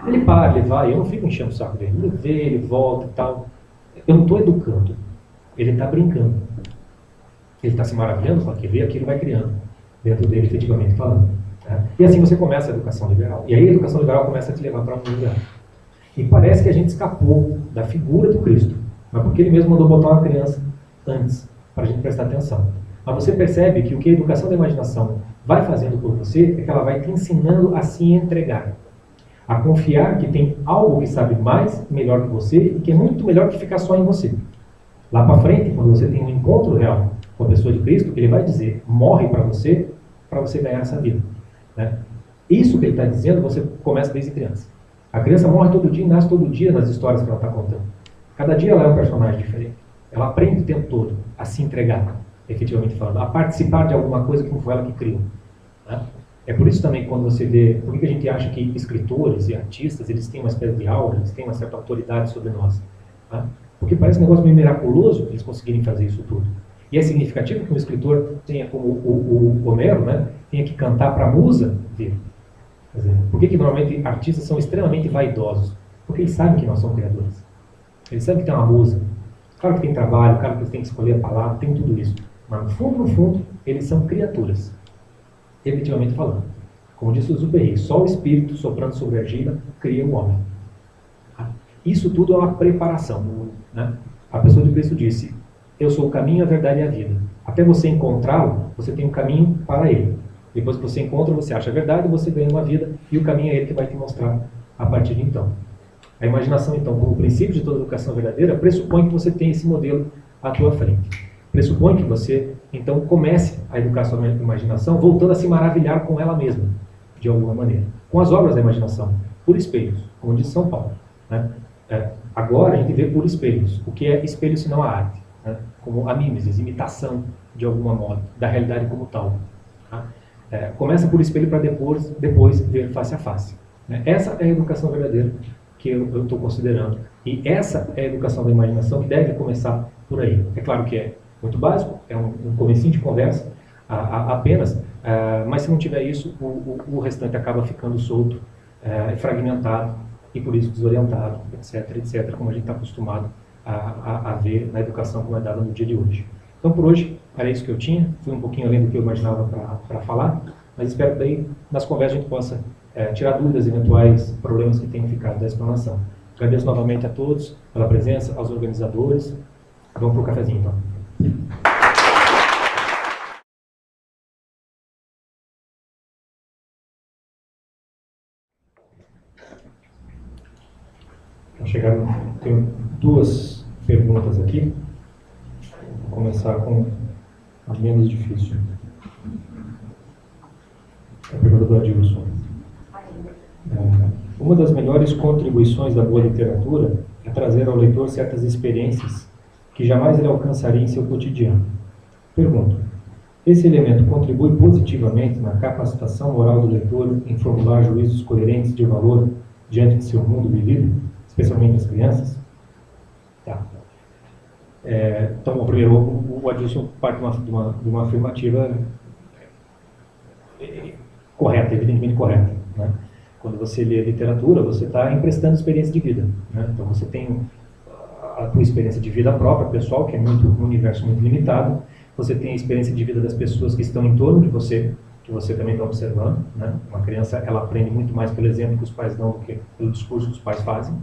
Ele para, ele vai, eu não fico enchendo o saco dele. Ele vê, ele volta e tal. Eu não estou educando, ele está brincando. Ele está se maravilhando com aquilo, e aquilo vai criando dentro dele, efetivamente falando. Tá? E assim você começa a educação liberal. E aí a educação liberal começa a te levar para um lugar. E parece que a gente escapou da figura do Cristo, mas porque ele mesmo mandou botar uma criança antes, para a gente prestar atenção. Mas você percebe que o que a educação da imaginação vai fazendo por você é que ela vai te ensinando a se entregar. A confiar que tem algo que sabe mais, melhor que você, e que é muito melhor que ficar só em você. Lá para frente, quando você tem um encontro real com a pessoa de Cristo, ele vai dizer, morre para você ganhar essa vida. Né? Isso que ele está dizendo, você começa desde criança. A criança morre todo dia e nasce todo dia nas histórias que ela está contando. Cada dia ela é um personagem diferente. Ela aprende o tempo todo a se entregar, efetivamente falando, a participar de alguma coisa que não foi ela que criou. Né? É por isso também, quando você vê, por que a gente acha que escritores e artistas, eles têm uma espécie de aura, eles têm uma certa autoridade sobre nós. Né? Porque parece um negócio meio miraculoso eles conseguirem fazer isso tudo. E é significativo que um escritor tenha, como o Homero, né, tenha que cantar para a musa dele. Quer dizer, por que normalmente artistas são extremamente vaidosos? Porque eles sabem que nós somos criadores. Eles sabem que tem uma musa. Claro que tem trabalho, claro que eles têm que escolher a palavra, tem tudo isso. Mas no fundo, eles são criaturas. Efetivamente falando. Como disse o Exupéry, só o Espírito soprando sobre a argila cria o homem. Isso tudo é uma preparação. Né? A pessoa de Cristo disse, eu sou o caminho, a verdade e a vida. Até você encontrá-lo, você tem um caminho para ele. Depois que você encontra, você acha a verdade, você ganha uma vida, e o caminho é ele que vai te mostrar a partir de então. A imaginação, então, como princípio de toda educação verdadeira, pressupõe que você tem esse modelo à tua frente. Pressupõe que você, então, comece a educar sua imaginação voltando a se maravilhar com ela mesma, de alguma maneira. Com as obras da imaginação, por espelhos, como diz São Paulo. Né? Agora a gente vê por espelhos. O que é espelho senão a arte? Né? Como a mimesis, imitação, de alguma modo, da realidade como tal. Tá? Começa por espelho para depois ver face a face. Né? Essa é a educação verdadeira que eu estou considerando. E essa é a educação da imaginação que deve começar por aí. É claro que é muito básico, é um comecinho de conversa apenas, mas se não tiver isso, o restante acaba ficando solto, fragmentado e por isso desorientado, etc, etc, como a gente está acostumado a ver na educação como é dada no dia de hoje. Então por hoje era isso que eu tinha, fui um pouquinho além do que eu imaginava para falar, mas espero que daí nas conversas a gente possa tirar dúvidas, eventuais problemas que tenham ficado da explanação. Agradeço novamente a todos pela presença, aos organizadores. Vamos para o cafezinho então. Tenho 2 perguntas aqui. Vou começar com a menos difícil. A pergunta do Adilson. Uma das melhores contribuições da boa literatura é trazer ao leitor certas experiências que jamais ele alcançaria em seu cotidiano. Pergunto, esse elemento contribui positivamente na capacitação moral do leitor em formular juízos coerentes de valor diante de seu mundo vivido, especialmente as crianças? Tá. Então, primeiro, o Adilson parte de uma afirmativa correta, evidentemente correta. Né? Quando você lê literatura, você está emprestando experiência de vida. Né? Então, você tem a tua experiência de vida própria, pessoal, que é um universo muito limitado. Você tem a experiência de vida das pessoas que estão em torno de você, que você também está observando, né? Uma criança, ela aprende muito mais pelo exemplo que os pais dão do que pelo discurso que os pais fazem.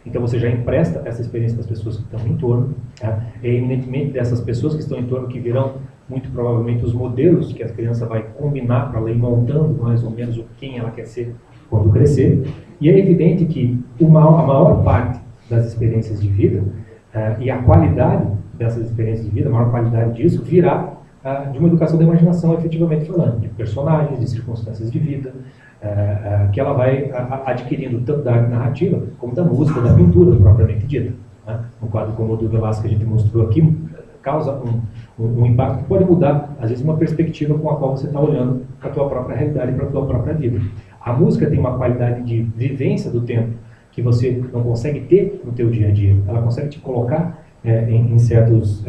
Então você já empresta essa experiência das pessoas que estão em torno, né? É eminentemente dessas pessoas que estão em torno que virão muito provavelmente os modelos que a criança vai combinar para ela ir montando mais ou menos quem ela quer ser quando crescer. E é evidente que a maior parte das experiências de vida e a qualidade dessas experiências de vida, a maior qualidade disso, virá de uma educação da imaginação, efetivamente falando, de personagens, de circunstâncias de vida, que ela vai adquirindo tanto da arte narrativa, como da música, da pintura, propriamente dita. Né? Um quadro como o do Velázquez que a gente mostrou aqui, causa um impacto que pode mudar, às vezes, uma perspectiva com a qual você está olhando para a tua própria realidade e para a tua própria vida. A música tem uma qualidade de vivência do tempo que você não consegue ter no teu dia a dia. Ela consegue te colocar em certos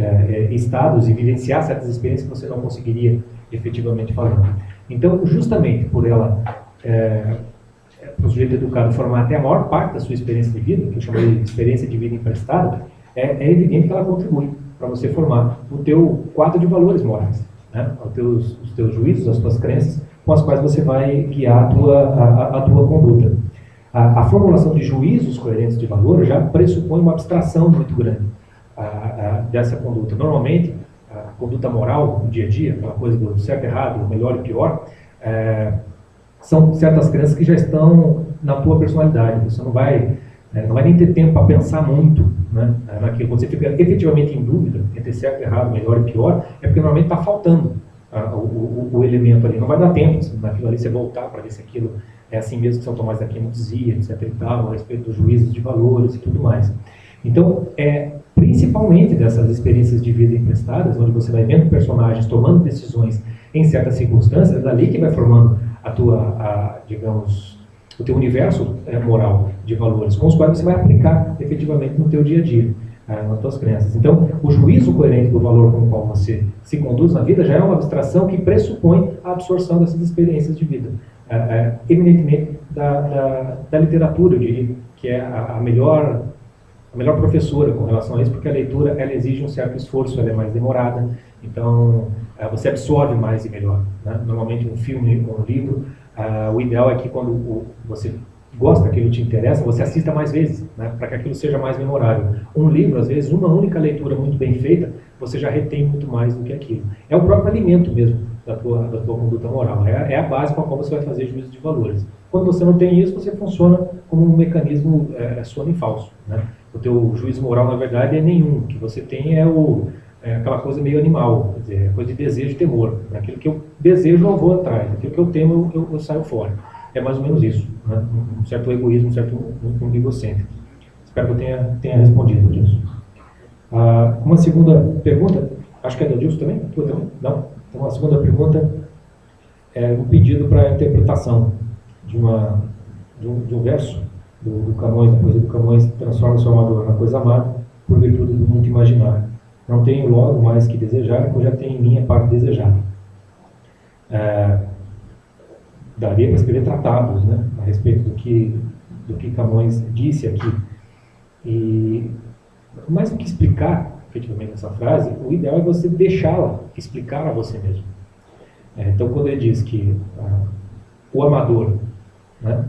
estados e vivenciar certas experiências que você não conseguiria efetivamente falando. Então, justamente por ela, para o sujeito educado formar até a maior parte da sua experiência de vida, que eu chamo de experiência de vida emprestada, é evidente que ela contribui para você formar o teu quadro de valores morais, né? Os teus juízos, as tuas crenças, com as quais você vai guiar a tua conduta. A formulação de juízos coerentes de valor já pressupõe uma abstração muito grande dessa conduta. Normalmente, a conduta moral no dia a dia, aquela coisa do certo e errado, melhor e pior, são certas crenças que já estão na tua personalidade. Você não vai nem ter tempo para pensar muito, né, naquilo. Quando você fica efetivamente em dúvida entre certo e errado, melhor e pior, é porque normalmente está faltando o elemento ali. Não vai dar tempo naquilo ali você voltar para ver se aquilo é assim mesmo que São Tomás de Aquino dizia, etc. e tal, a respeito dos juízos de valores e tudo mais. Então, principalmente dessas experiências de vida emprestadas, onde você vai vendo personagens tomando decisões em certas circunstâncias, é dali que vai formando digamos, o teu universo moral de valores, com os quais você vai aplicar efetivamente no teu dia a dia, nas tuas crenças. Então, o juízo coerente do valor com o qual você se conduz na vida já é uma abstração que pressupõe a absorção dessas experiências de vida. Eminentemente da literatura, eu diria, que é a melhor professora com relação a isso, porque a leitura ela exige um certo esforço, ela é mais demorada, então você absorve mais e melhor. Né? Normalmente um filme ou um livro, o ideal é que quando você gosta, aquilo te interessa, você assista mais vezes, né? Para que aquilo seja mais memorável. Um livro, às vezes, uma única leitura muito bem feita, você já retém muito mais do que aquilo. É o próprio alimento mesmo da tua conduta moral, é a base com a qual você vai fazer juízo de valores. Quando você não tem isso, você funciona como um mecanismo sono e falso. Né? O teu juízo moral, na verdade, é nenhum. O que você tem é aquela coisa meio animal, quer dizer, coisa de desejo e temor. Aquilo que eu desejo, eu vou atrás. Aquilo que eu temo, eu saio fora. É mais ou menos isso. Né? Um certo egoísmo, um certo egocêntrico. Espero que eu tenha respondido disso. Uma segunda pergunta, acho que é da Dilson também? Tua também? Não? Então, a segunda pergunta é um pedido para interpretação de um verso do Camões, da poesia do Camões, transforma o seu amador na coisa amada, por virtude do muito imaginar. Não tenho logo mais que desejar, pois já tenho em mim a parte desejada. Daria para escrever tratados, né, a respeito do que Camões disse aqui. E mais do que explicar efetivamente essa frase, o ideal é você deixá-la explicar a você mesmo. Então, quando ele diz que o amador, né,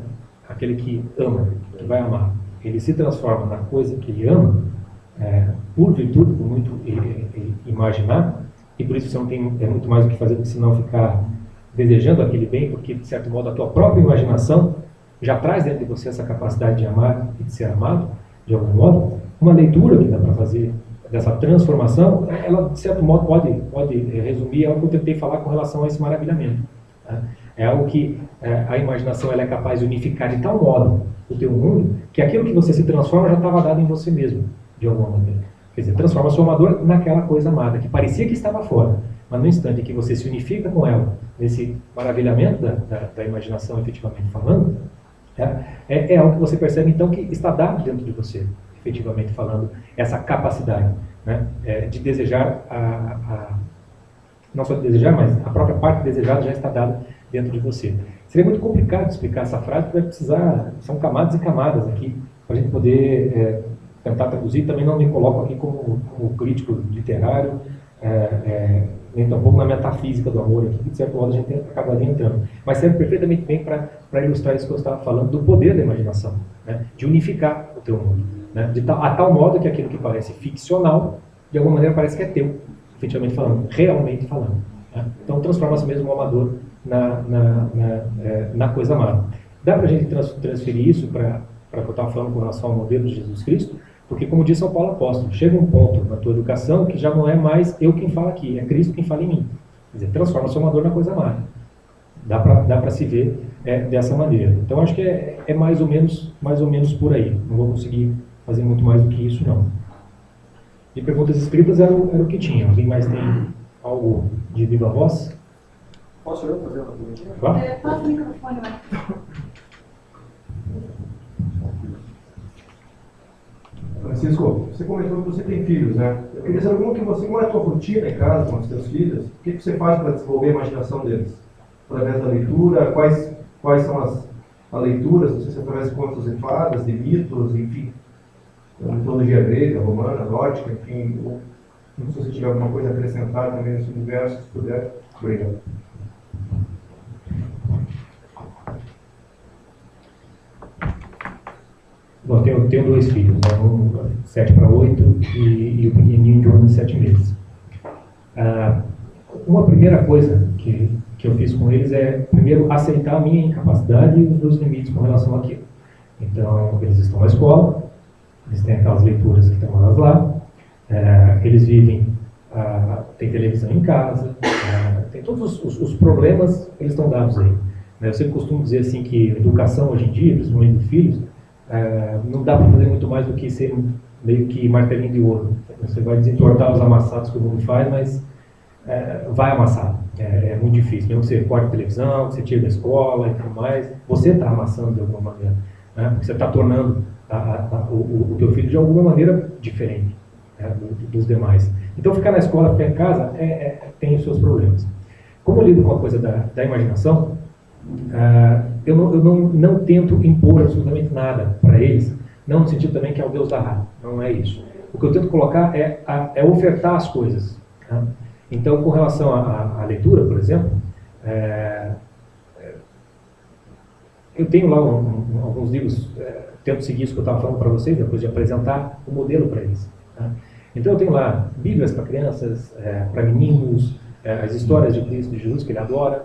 aquele que ama, que vai amar, ele se transforma na coisa que ele ama, por virtude, por muito imaginar, e por isso você não tem muito mais o que fazer do que senão ficar desejando aquele bem, porque, de certo modo, a tua própria imaginação já traz dentro de você essa capacidade de amar e de ser amado, de algum modo. Uma leitura que dá para fazer dessa transformação, ela, de certo modo, pode resumir algo que eu tentei falar com relação a esse maravilhamento. Tá? É algo que a imaginação ela é capaz de unificar de tal modo o teu mundo, que aquilo que você se transforma já estava dado em você mesmo, de alguma maneira. Quer dizer, transforma o seu amador naquela coisa amada, que parecia que estava fora, mas no instante em que você se unifica com ela, nesse maravilhamento da imaginação, efetivamente falando, é algo que você percebe, então, que está dado dentro de você, efetivamente falando, essa capacidade, né, de desejar, não só de desejar, mas a própria parte desejada já está dada dentro de você. Seria muito complicado explicar essa frase, porque vai precisar, são camadas e camadas aqui, para a gente poder tentar traduzir, também não me coloco aqui como crítico literário, nem tampouco na metafísica do amor, aqui, de certo modo a gente acabaria entrando. Mas serve perfeitamente bem para ilustrar isso que eu estava falando, do poder da imaginação, né? De unificar o teu mundo, né? A tal modo que aquilo que parece ficcional, de alguma maneira parece que é teu, efetivamente falando, realmente falando. Né? Então transforma-se mesmo o amador na coisa amada. Dá para a gente transferir isso para o que eu estava falando com relação ao modelo de Jesus Cristo, porque, como disse São Paulo Apóstolo, chega um ponto na tua educação que já não é mais eu quem fala aqui, é Cristo quem fala em mim. Quer dizer, transforma o seu amador na coisa amada. Dá para se ver dessa maneira. Então, acho que é mais ou menos por aí. Não vou conseguir fazer muito mais do que isso, não. De perguntas escritas era o que tinha. Alguém mais tem algo de viva voz? Posso eu fazer uma pergunta? Claro. Passa o microfone, vai. Francisco, você comentou que você tem filhos, né? Eu queria saber como é a tua rotina em casa com os teus filhos? O que você faz para desenvolver a imaginação deles? Através da leitura? Quais são as leituras? Não sei se através de contos e fadas, de mitos, enfim. Mitologia grega, romana, nórdica, enfim. Não sei se você tiver alguma coisa a acrescentar também nesse universo, se puder. Obrigado. Bom, eu tenho 2 filhos, né? Um 7 para 8 e o pequenininho de 1 ano e 7 meses. Uma primeira coisa que eu fiz com eles é, primeiro, aceitar a minha incapacidade e os meus limites com relação àquilo. Então, eles estão na escola, eles têm aquelas leituras que estão lá, eles vivem, tem televisão em casa, tem todos os problemas, eles estão dados aí. Eu sempre costumo dizer assim que a educação hoje em dia, principalmente de filhos, não dá para fazer muito mais do que ser meio que martelinho de ouro. Você vai desentortar os amassados que o mundo faz, mas vai amassar. É muito difícil. Mesmo que você corte a televisão, que você tire da escola e tudo mais, você está amassando de alguma maneira. Né? Porque você está tornando o teu filho de alguma maneira diferente dos demais. Então ficar na escola, ficar em casa, tem os seus problemas. Como eu lido com a coisa da imaginação, eu não tento impor absolutamente nada para eles, não no sentido também que é o Deus da rádio, não é isso. O que eu tento colocar é ofertar as coisas. Tá? Então, com relação à leitura, por exemplo, eu tenho lá alguns livros, tento seguir isso que eu estava falando para vocês, depois de apresentar o modelo para eles. Tá? Então, eu tenho lá Bíblias para crianças, para meninos, as histórias de Cristo e de Jesus, que ele adora.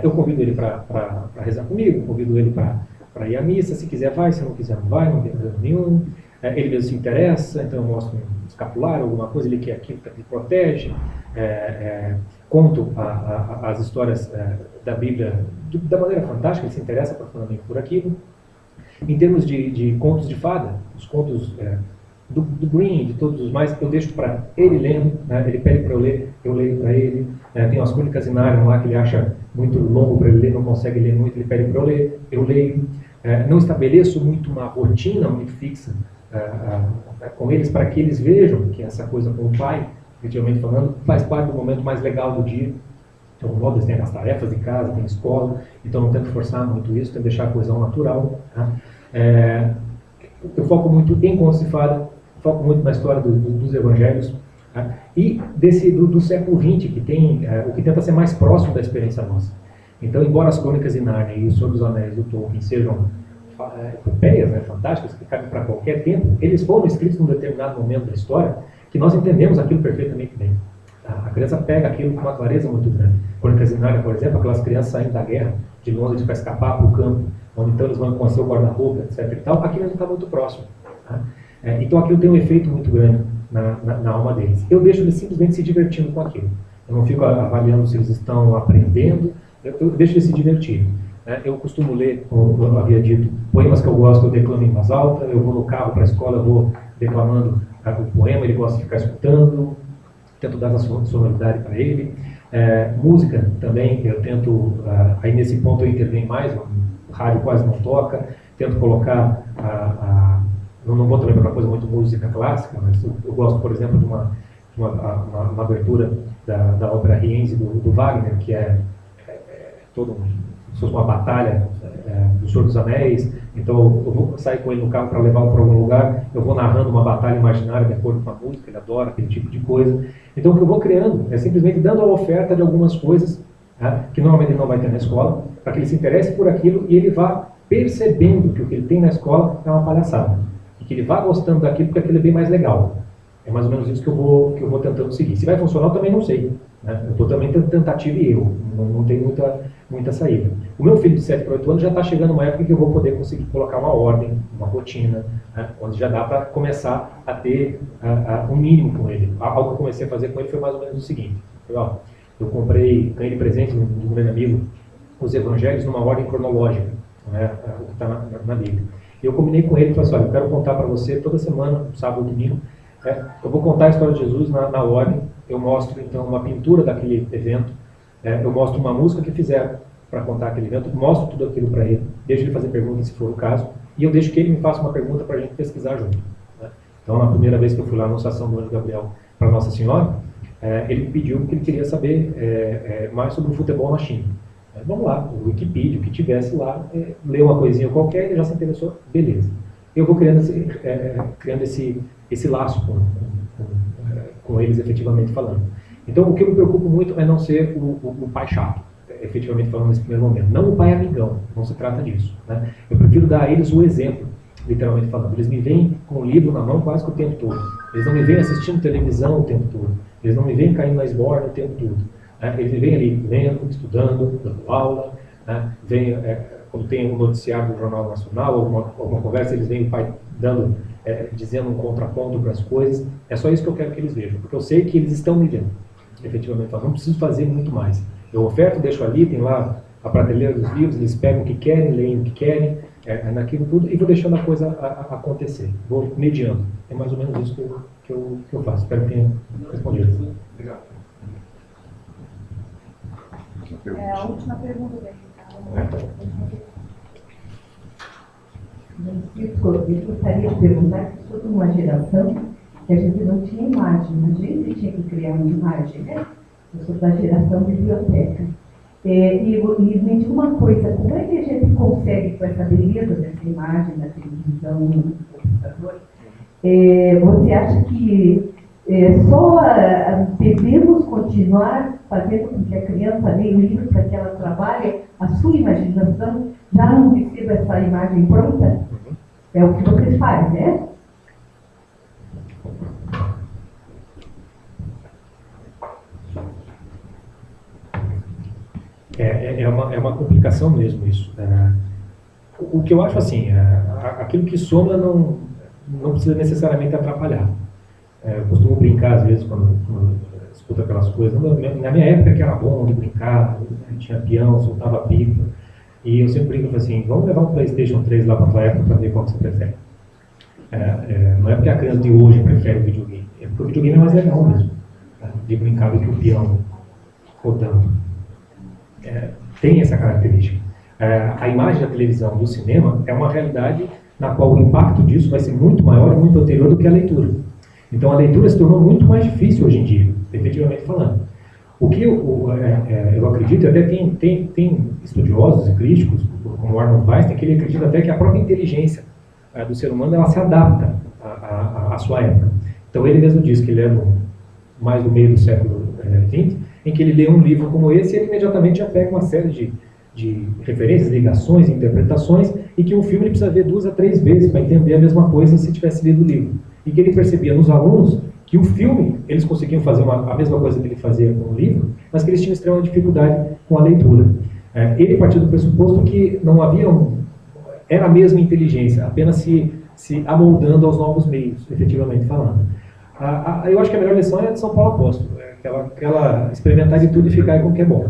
Eu convido ele para rezar comigo, convido ele para ir à missa, se quiser vai, se não quiser não vai, não tem problema nenhum. Ele mesmo se interessa, então eu mostro um escapulário, alguma coisa, ele quer aquilo que ele protege. Conto as histórias da Bíblia da maneira fantástica, ele se interessa profundamente por aquilo. Em termos de contos de fada, os contos do Green, de todos os mais, eu deixo para ele lendo, né? Ele pede para eu ler, eu leio para ele. Tem umas crônicas de Nárnia lá que ele acha muito longo para ele ler, não consegue ler muito, ele pede para eu ler, eu leio. Não estabeleço muito uma rotina muito fixa com eles, para que eles vejam que essa coisa com o pai, efetivamente falando, faz parte do momento mais legal do dia. Então, logo eles têm as tarefas de casa, tem escola, então não tento forçar muito isso, tento deixar a coisa ao natural. Tá? Eu foco muito em contos de fada, foco muito na história dos evangelhos, tá? E do século XX, que tem o que tenta ser mais próximo da experiência nossa. Então, embora as Crônicas de Nárnia e o Senhor dos Anéis do Tolkien sejam epopeias, né, fantásticas, que cabem para qualquer tempo, eles foram escritos num determinado momento da história que nós entendemos aquilo perfeitamente bem. Tá? A criança pega aquilo com uma clareza muito grande. Crônicas de Nárnia, por exemplo, aquelas crianças saindo da guerra, de Londres para escapar para o campo, onde então eles vão conhecer o guarda-roupa, etc. E tal, aquilo não está muito próximo. Tá? Então aquilo tem um efeito muito grande na alma deles. Eu deixo eles simplesmente se divertindo com aquilo. Eu não fico avaliando se eles estão aprendendo, eu deixo eles se divertirem. Eu costumo ler, como eu havia dito, poemas que eu gosto, eu declamo em voz alta, eu vou no carro para a escola, eu vou declamando o poema, ele gosta de ficar escutando, tento dar essa sonoridade para ele. Música também, eu tento, aí nesse ponto eu intervenho mais, o rádio quase não toca, tento colocar não vou também para uma coisa muito música clássica, mas eu gosto, por exemplo, de uma abertura da ópera Rienzi do Wagner, que é todo se fosse uma batalha do Senhor dos Anéis. Então eu vou sair com ele no carro para levá-lo para algum lugar, eu vou narrando uma batalha imaginária de acordo com a música, ele adora aquele tipo de coisa. Então o que eu vou criando é simplesmente dando a oferta de algumas coisas, né, que normalmente ele não vai ter na escola, para que ele se interesse por aquilo e ele vá percebendo que o que ele tem na escola é uma palhaçada. E que ele vá gostando daquilo porque aquilo é bem mais legal. É mais ou menos isso que eu vou tentando seguir. Se vai funcionar, eu também não sei. Né? Eu estou também tendo tentativa e erro. Não tem muita saída. O meu filho de 7 para 8 anos já está chegando uma época que eu vou poder conseguir colocar uma ordem, uma rotina, né? Onde já dá para começar a ter um mínimo com ele. Algo que eu comecei a fazer com ele foi mais ou menos o seguinte. Eu ganhei de presente de um grande amigo, os evangelhos numa ordem cronológica, né? O que está na Bíblia. Eu combinei com ele e falei assim, olha, eu quero contar para você toda semana, sábado, domingo, eu vou contar a história de Jesus na ordem, eu mostro então uma pintura daquele evento, eu mostro uma música que fizeram para contar aquele evento, mostro tudo aquilo para ele, deixo ele fazer perguntas se for o caso, e eu deixo que ele me faça uma pergunta para a gente pesquisar junto. Né? Então, na primeira vez que eu fui lá na Anunciação do Anjo Gabriel para Nossa Senhora, ele me pediu que ele queria saber mais sobre o futebol na China. Vamos lá, o Wikipedia, o que tivesse lá, leu uma coisinha qualquer, ele já se interessou, beleza. Eu vou criando esse laço com eles, efetivamente falando. Então, o que eu me preocupo muito é não ser o pai chato, efetivamente falando nesse primeiro momento. Não o pai amigão, não se trata disso. Né? Eu prefiro dar a eles o exemplo, literalmente falando. Eles me veem com o livro na mão quase que o tempo todo. Eles não me veem assistindo televisão o tempo todo. Eles não me veem caindo na esborna o tempo todo. Eles me veem ali lendo, estudando, dando aula. Vem, quando tem um noticiário do Jornal Nacional, alguma conversa, eles veem o pai dizendo um contraponto para as coisas. É só isso que eu quero que eles vejam, porque eu sei que eles estão me vendo, efetivamente falando. Não preciso fazer muito mais. Eu oferto, deixo ali, tem lá a prateleira dos livros, eles pegam o que querem, leem o que querem, naquilo tudo, e vou deixando a coisa acontecer. Vou mediando. É mais ou menos isso que eu faço. Espero que tenha respondido. Obrigado. A última pergunta daqui. Eu gostaria de perguntar sobre uma geração que a gente não tinha imagem, a gente tinha que criar uma imagem, né? Eu sou da geração biblioteca. E me diga uma coisa, como é que a gente consegue, com essa beleza dessa imagem na televisão, no computador, você acha que só devemos continuar fazendo com que a criança leia o livro para que ela trabalhe a sua imaginação, já não receba essa imagem pronta? É o que vocês fazem, né? É uma complicação mesmo isso. O que eu acho assim, aquilo que soma não precisa necessariamente atrapalhar. Eu costumo brincar às vezes quando escuto aquelas coisas. Na minha época que era bom de brincar, tinha peão, soltava pipa. E eu sempre brinco assim, vamos levar um PlayStation 3 lá para a tua época para ver qual que você prefere. Não é porque a criança de hoje prefere o videogame, é porque o videogame é mais legal mesmo, de brincar do que o peão rodando. Tem essa característica. A imagem da televisão, do cinema, é uma realidade na qual o impacto disso vai ser muito maior e muito anterior do que a leitura. Então a leitura se tornou muito mais difícil hoje em dia, efetivamente falando. O que eu acredito, até tem estudiosos e críticos, como Arnold Weissstein, que ele acredita até que a própria inteligência do ser humano ela se adapta à sua época. Então ele mesmo diz que ele é mais do meio do século XX, em que ele lê um livro como esse e ele imediatamente já pega uma série de referências, ligações, interpretações, e que um filme ele precisa ver 2 a 3 vezes para entender a mesma coisa se tivesse lido o livro. E que ele percebia nos alunos que o filme, eles conseguiam fazer a mesma coisa que ele fazia com o livro, mas que eles tinham extrema dificuldade com a leitura. Ele partiu do pressuposto que não havia era a mesma inteligência, apenas se amoldando aos novos meios, efetivamente falando. Eu acho que a melhor lição é a de São Paulo Apóstolo, aquela experimentar de tudo e ficar com o que é bom.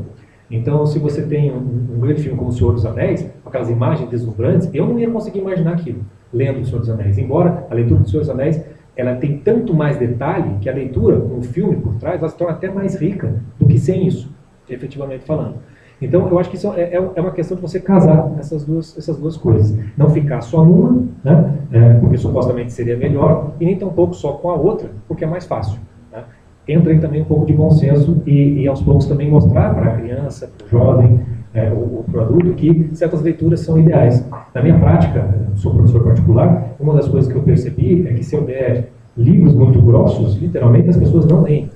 Então, se você tem um grande filme como O Senhor dos Anéis, com aquelas imagens deslumbrantes, eu não ia conseguir imaginar aquilo, lendo O Senhor dos Anéis. Embora a leitura do Senhor dos Anéis, ela tem tanto mais detalhe que a leitura, com o filme por trás, ela se torna até mais rica do que sem isso, efetivamente falando. Então, eu acho que isso é uma questão de você casar essas duas coisas. Não ficar só numa, né, porque supostamente seria melhor, e nem tampouco só com a outra, porque é mais fácil. Né? Entra aí também um pouco de bom senso e aos poucos também mostrar para a criança, para o jovem, o produto, que certas leituras são ideais. Na minha prática, sou professor particular, uma das coisas que eu percebi é que se eu der livros muito grossos, literalmente as pessoas não leem.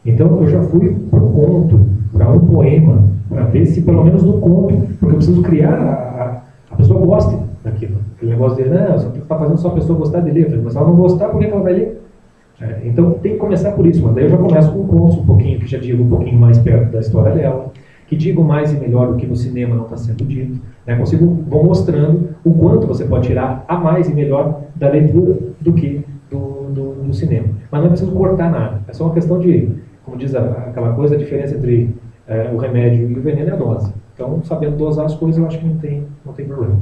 Então eu já fui para um conto, para um poema, para ver se pelo menos no conto, porque eu preciso criar a pessoa goste daquilo. Aquele negócio de, não, você está fazendo só a pessoa gostar de ler. Mas se ela não gostar, por que ela vai ler? Então tem que começar por isso, mas daí eu já começo com contos um pouquinho, que já digo um pouquinho mais perto da história dela, que digam mais e melhor o que no cinema não está sendo dito. Vou mostrando o quanto você pode tirar a mais e melhor da leitura do que do cinema. Mas não é preciso cortar nada, é só uma questão de, como diz aquela coisa, a diferença entre o remédio e o veneno é a dose. Então, sabendo dosar as coisas, eu acho que não tem problema.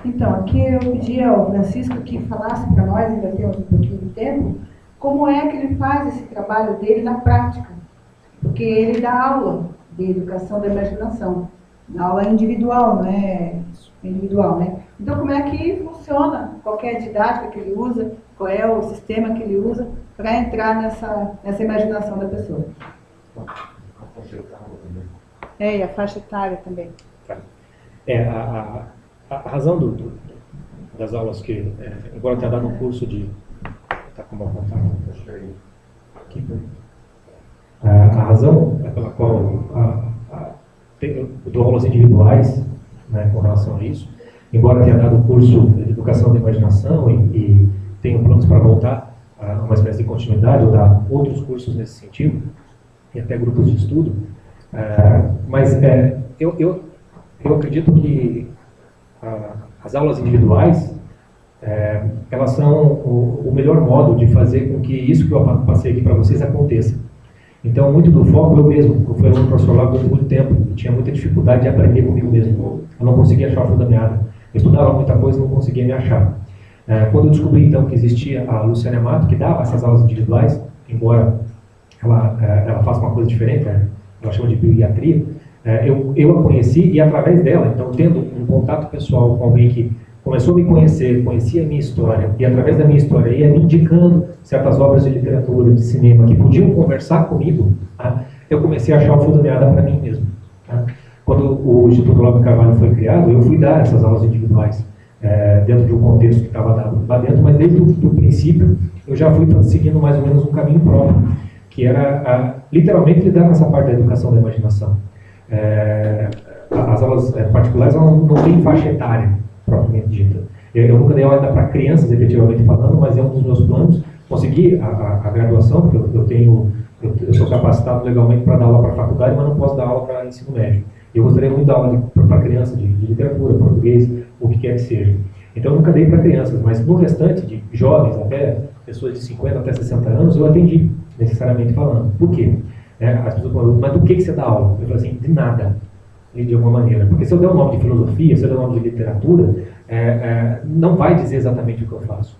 Então, aqui eu pedi ao Francisco que falasse para nós, ainda temos um pouquinho de tempo, como é que ele faz esse trabalho dele na prática. Porque ele dá aula de educação da imaginação, aula individual, não é individual, né? Então, como é que funciona? Qual é a didática que ele usa? Qual é o sistema que ele usa para entrar nessa imaginação da pessoa? E a faixa etária também. A razão das aulas que, embora eu tenha dado um curso de... Está com uma vontade? A razão pela qual eu dou aulas individuais, né, com relação a isso, embora tenha dado o curso de educação da imaginação e tenho planos para voltar a uma espécie de continuidade ou dar outros cursos nesse sentido, e até grupos de estudo, mas eu acredito que as aulas individuais elas são o melhor modo de fazer com que isso que eu passei aqui para vocês aconteça. Então, muito do foco eu mesmo, eu fui aluno professor lá durante muito tempo, eu tinha muita dificuldade de aprender comigo mesmo, eu não conseguia achar o fio da meada, eu estudava muita coisa e não conseguia me achar. Quando eu descobri então que existia a Luciana Amato, que dava essas aulas individuais, embora ela faça uma coisa diferente, ela chama de bioiatria, eu a conheci e através dela, então tendo um contato pessoal com alguém que começou a me conhecer, conhecia a minha história, e através da minha história ia me indicando certas obras de literatura, de cinema, que podiam conversar comigo, eu comecei a achar o fio da meada para mim mesmo. Quando o Instituto Olavo de Carvalho foi criado, eu fui dar essas aulas individuais, dentro de um contexto que estava dado lá dentro, mas desde o princípio eu já fui seguindo mais ou menos um caminho próprio, que era literalmente lidar com essa parte da educação da imaginação. As aulas particulares não têm faixa etária propriamente dita. Eu nunca dei aula ainda para crianças, efetivamente falando, mas é um dos meus planos conseguir a graduação, porque eu sou capacitado legalmente para dar aula para faculdade, mas não posso dar aula para ensino médio. Eu gostaria muito de dar aula para criança de literatura, português, o que quer que seja. Então eu nunca dei para crianças, mas no restante de jovens, até pessoas de 50 até 60 anos, eu atendi, necessariamente falando. Por quê? As pessoas falam, mas do que você dá aula? Eu falo assim, de nada. De alguma maneira, porque se eu der o nome de filosofia, se eu der o nome de literatura, não vai dizer exatamente o que eu faço.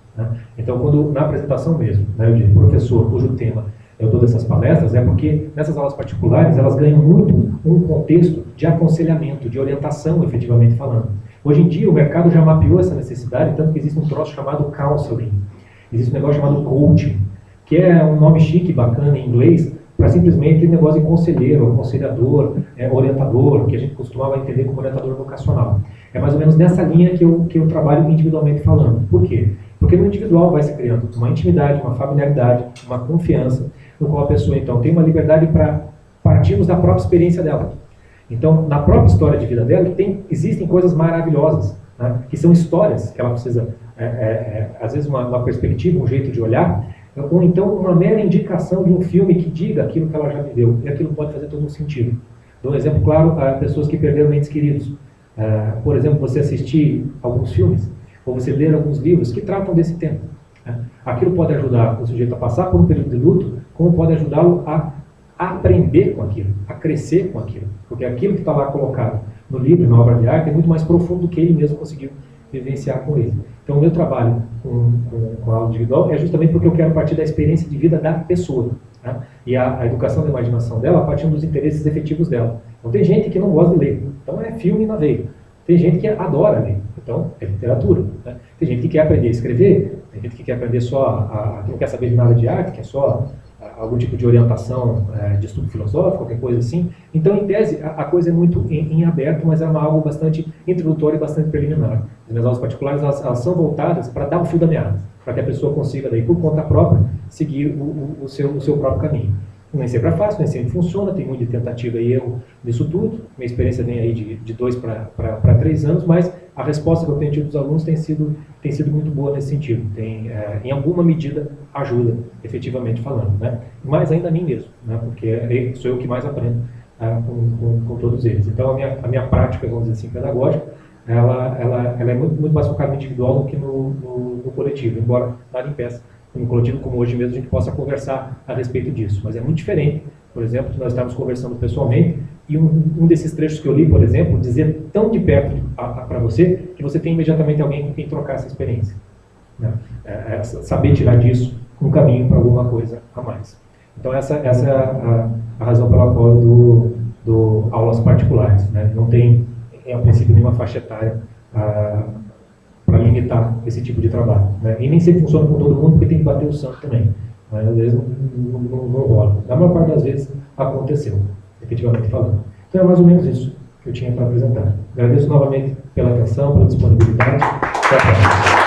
Então, quando na apresentação mesmo, eu digo, professor, cujo tema eu dou dessas palestras, é porque nessas aulas particulares elas ganham muito um contexto de aconselhamento, de orientação, efetivamente falando. Hoje em dia o mercado já mapeou essa necessidade, tanto que existe um troço chamado counseling, existe um negócio chamado coaching, que é um nome chique, bacana em inglês, para simplesmente negócio de conselheiro, aconselhador, orientador, que a gente costumava entender como orientador vocacional. É mais ou menos nessa linha que eu trabalho individualmente falando. Por quê? Porque no individual vai se criando uma intimidade, uma familiaridade, uma confiança, no qual a pessoa, então, tem uma liberdade para partirmos da própria experiência dela. Então, na própria história de vida dela, existem coisas maravilhosas, que são histórias que ela precisa, às vezes, uma perspectiva, um jeito de olhar, ou então uma mera indicação de um filme que diga aquilo que ela já viveu, e aquilo pode fazer todo um sentido. Dou um exemplo claro a pessoas que perderam entes queridos. Por exemplo, você assistir alguns filmes, ou você ler alguns livros que tratam desse tema. Aquilo pode ajudar o sujeito a passar por um período de luto, como pode ajudá-lo a aprender com aquilo, a crescer com aquilo. Porque aquilo que está lá colocado no livro, na obra de arte, é muito mais profundo do que ele mesmo conseguiu vivenciar com ele. Então, o meu trabalho com a aula individual é justamente porque eu quero partir da experiência de vida da pessoa. E a educação da imaginação dela a partir dos interesses efetivos dela. Então, tem gente que não gosta de ler, então é filme na veia. Tem gente que adora ler, então é literatura. Tem gente que quer aprender a escrever, tem gente que quer aprender só, que não quer saber de nada de arte, quer só algum tipo de orientação de estudo filosófico, qualquer coisa assim. Então, em tese, a coisa é muito em aberto, mas é algo bastante introdutório e bastante preliminar. As minhas aulas particulares, elas são voltadas para dar um fio da meada, para que a pessoa consiga, daí, por conta própria, seguir o seu próprio caminho. Nem sempre é fácil, nem sempre funciona, tem muita tentativa e erro nisso tudo. Minha experiência vem aí de 2 para 3 anos, mas a resposta que eu tenho tido dos alunos tem sido muito boa nesse sentido. Em alguma medida, ajuda, efetivamente falando, né? Mas ainda a mim mesmo, né? Porque sou eu que mais aprendo com todos eles. Então, a minha prática, vamos dizer assim, pedagógica, ela é muito mais focada no individual do que no coletivo, embora nada impeça, no coletivo como hoje mesmo, a gente possa conversar a respeito disso. Mas é muito diferente, por exemplo, nós estávamos conversando pessoalmente, e um desses trechos que eu li, por exemplo, dizer tão de perto para você, que você tem imediatamente alguém com quem trocar essa experiência. Né? Saber tirar disso um caminho para alguma coisa a mais. Então, essa é a razão pela qual eu dou aulas particulares. Né? Não tem, a princípio, nenhuma faixa etária para limitar esse tipo de trabalho. Né? E nem sempre funciona com todo mundo, porque tem que bater o santo também. Mas, às vezes não rola. Na maior parte das vezes aconteceu, efetivamente falando. Então é mais ou menos isso que eu tinha para apresentar. Agradeço novamente pela atenção, pela disponibilidade. Até a próxima.